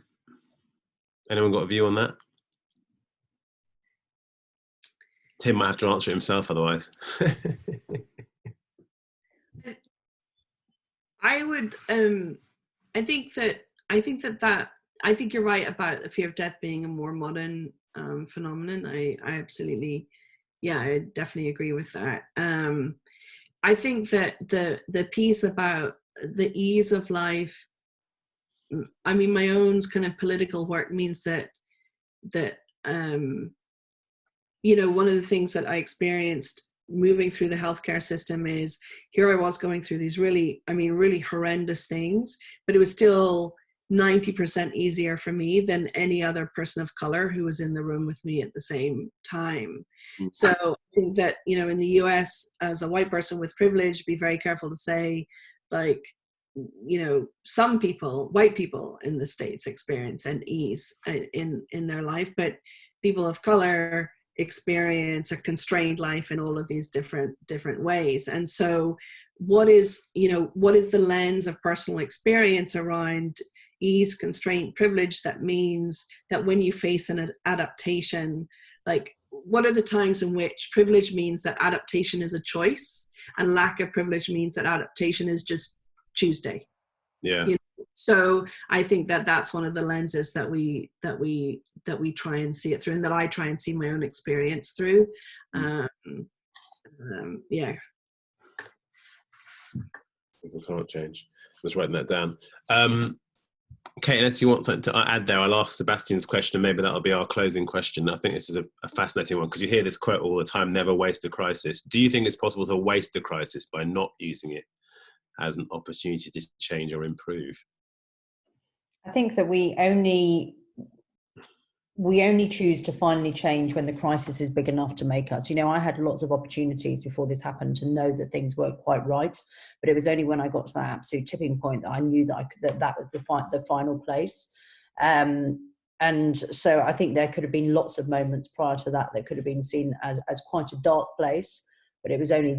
Anyone got a view on that? Tim might have to answer it himself otherwise. I would, I think you're right about the fear of death being a more modern phenomenon. I absolutely, yeah, I definitely agree with that. I think that the piece about the ease of life, I mean, my own kind of political work means that you know, one of the things that I experienced moving through the healthcare system is here I was going through these really horrendous things, but it was still 90% easier for me than any other person of color who was in the room with me at the same time. So I think that, you know, in the US, as a white person with privilege, be very careful to say, like, you know, some people, white people in the States experience an ease in their life, but people of color experience a constrained life in all of these different ways. And so what is the lens of personal experience around ease, constraint, privilege that means that when you face an adaptation, like what are the times in which privilege means that adaptation is a choice and lack of privilege means that adaptation is just Tuesday? Yeah. You know? So I think that that's one of the lenses that we try and see it through, and that I try and see my own experience through. Yeah. People can't change. I was writing that down. Okay, unless you want something to add there, I'll ask Sebastian's question, and maybe that'll be our closing question. I think this is a fascinating one because you hear this quote all the time: "Never waste a crisis." Do you think it's possible to waste a crisis by not using it as an opportunity to change or improve? I think that we only choose to finally change when the crisis is big enough to make us. You know, I had lots of opportunities before this happened to know that things weren't quite right, but it was only when I got to that absolute tipping point that I knew that that was the final place. And so I think there could have been lots of moments prior to that could have been seen as quite a dark place. But it was only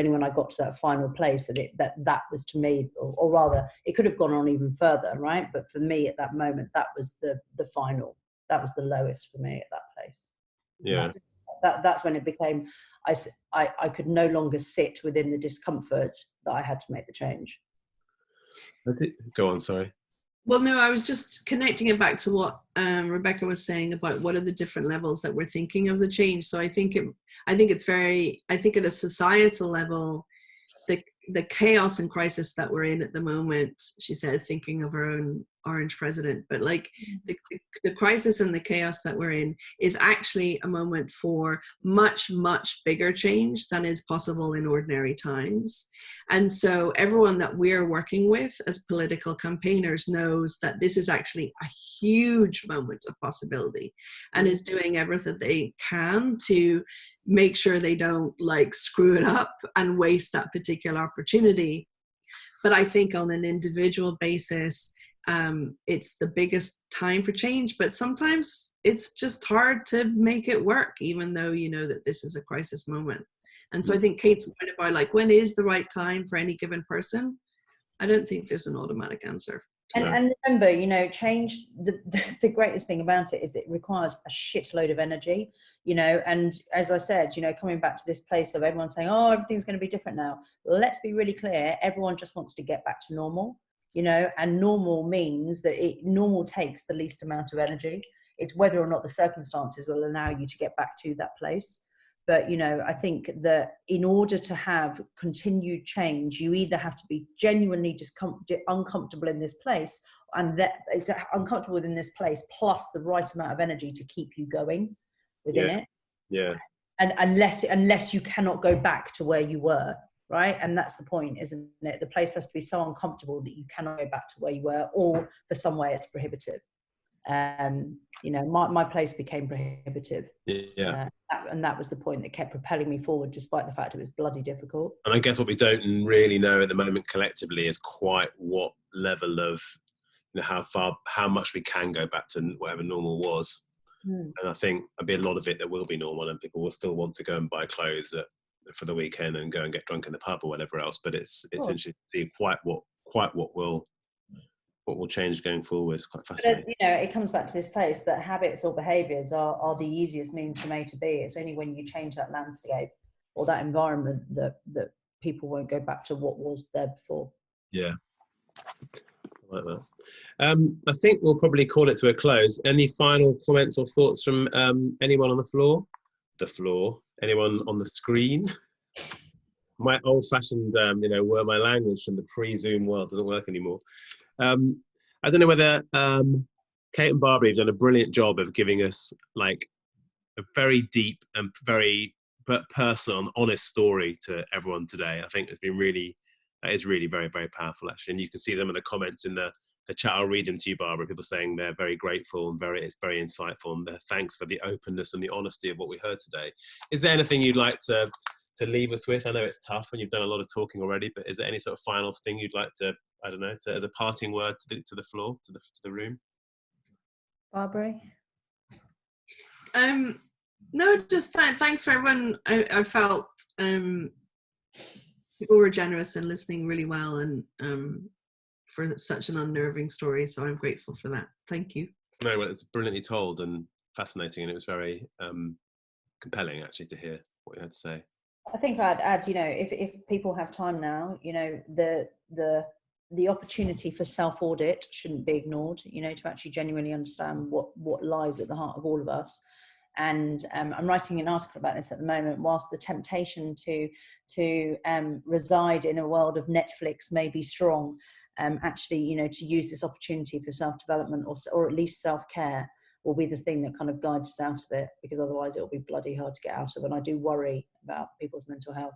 when I got to that final place that was to me, or rather, it could have gone on even further, right? But for me at that moment, that was the final. That was the lowest for me at that place. Yeah. That's when it became, I could no longer sit within the discomfort that I had to make the change. Go on, sorry. Well, no, I was just connecting it back to what Rebecca was saying about what are the different levels that we're thinking of the change. So I think at a societal level, the chaos and crisis that we're in at the moment, she said, thinking of her own orange president, but like the crisis and the chaos that we're in is actually a moment for much, much bigger change than is possible in ordinary times. And so everyone that we're working with as political campaigners knows that this is actually a huge moment of possibility and is doing everything they can to make sure they don't like screw it up and waste that particular opportunity. But I think on an individual basis, it's the biggest time for change, but sometimes it's just hard to make it work, even though you know that this is a crisis moment. And so I think Kate's point about like, when is the right time for any given person? I don't think there's an automatic answer. And remember, you know, change, the greatest thing about it is that it requires a shitload of energy, you know, and as I said, you know, coming back to this place of everyone saying, oh, everything's going to be different now. Let's be really clear. Everyone just wants to get back to normal, you know, and normal means that normal takes the least amount of energy. It's whether or not the circumstances will allow you to get back to that place. But, you know, I think that in order to have continued change, you either have to be genuinely just uncomfortable in this place, and that is uncomfortable within this place, plus the right amount of energy to keep you going within it. Yeah. And unless you cannot go back to where you were, right? And that's the point, isn't it? The place has to be so uncomfortable that you cannot go back to where you were, or for some way it's prohibitive. You know, my place became prohibitive. Yeah. And that was the point that kept propelling me forward, despite the fact it was bloody difficult. And I guess what we don't really know at the moment collectively is quite what level of, how much we can go back to whatever normal was. And I think there'll be a lot of it that will be normal, and people will still want to go and buy clothes for the weekend and go and get drunk in the pub or whatever else. But it's interesting to see quite what will change going forward. It's quite fascinating. But, it comes back to this place that habits or behaviours are the easiest means from A to B. It's only when you change that landscape or that environment that people won't go back to what was there before. Yeah, I like that. I think we'll probably call it to a close. Any final comments or thoughts from anyone on the floor? Anyone on the screen? My old-fashioned, word my language from the pre-Zoom world doesn't work anymore. I don't know whether Kate and Barbara have done a brilliant job of giving us like a very deep and very personal and honest story to everyone today. I think that is really very, very powerful actually. And you can see them in the comments in the chat. I'll read them to you, Barbara. People saying they're very grateful and it's very insightful, and thanks for the openness and the honesty of what we heard today. Is there anything you'd like to leave us with? I know it's tough and you've done a lot of talking already, but is there any sort of final thing you'd like to, I don't know, as a parting word to the floor, to the room? Barbara? No, just thanks for everyone. I felt people were generous and listening really well, and for such an unnerving story. So I'm grateful for that. Thank you. No, well, it's brilliantly told and fascinating, and it was very compelling actually to hear what you had to say. I think I'd add, if people have time now, the opportunity for self-audit shouldn't be ignored, to actually genuinely understand what lies at the heart of all of us. And I'm writing an article about this at the moment. Whilst the temptation to reside in a world of Netflix may be strong, actually, to use this opportunity for self-development or at least self-care will be the thing that kind of guides us out of it, because otherwise it'll be bloody hard to get out of. And I do worry about people's mental health.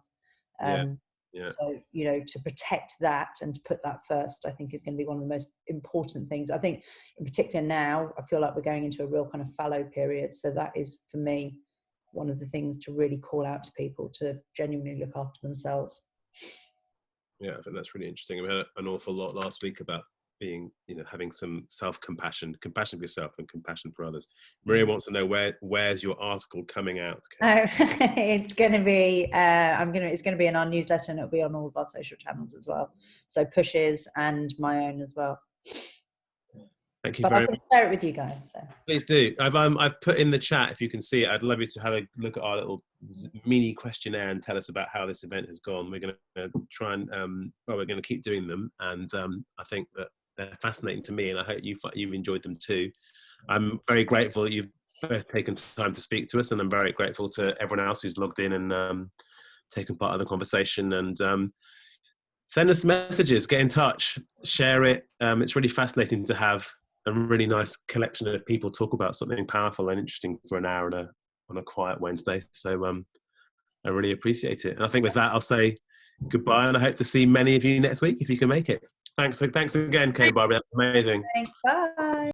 So, to protect that and to put that first, I think is going to be one of the most important things. I think in particular now, I feel like we're going into a real kind of fallow period. So that is, for me, one of the things to really call out to people to genuinely look after themselves. Yeah, I think that's really interesting. We had an awful lot last week about being, having some compassion for yourself and compassion for others. Maria wants to know where's your article coming out? It's going to be it's going to be in our newsletter, and it'll be on all of our social channels as well. So Push's and my own as well. Thank you very much. I'll share it with you guys. So. Please do. I've put in the chat, if you can see it. I'd love you to have a look at our little mini questionnaire and tell us about how this event has gone. We're going to try and we're going to keep doing them, and I think that they're fascinating to me, and I hope you've enjoyed them too. I'm very grateful that you've both taken time to speak to us, and I'm very grateful to everyone else who's logged in and taken part of the conversation. And send us messages, get in touch, share it. It's really fascinating to have a really nice collection of people talk about something powerful and interesting for an hour on a quiet Wednesday. So I really appreciate it. And I think with that, I'll say goodbye, and I hope to see many of you next week if you can make it. Thanks again, Kate and Barbara. That's amazing. Thanks. Bye.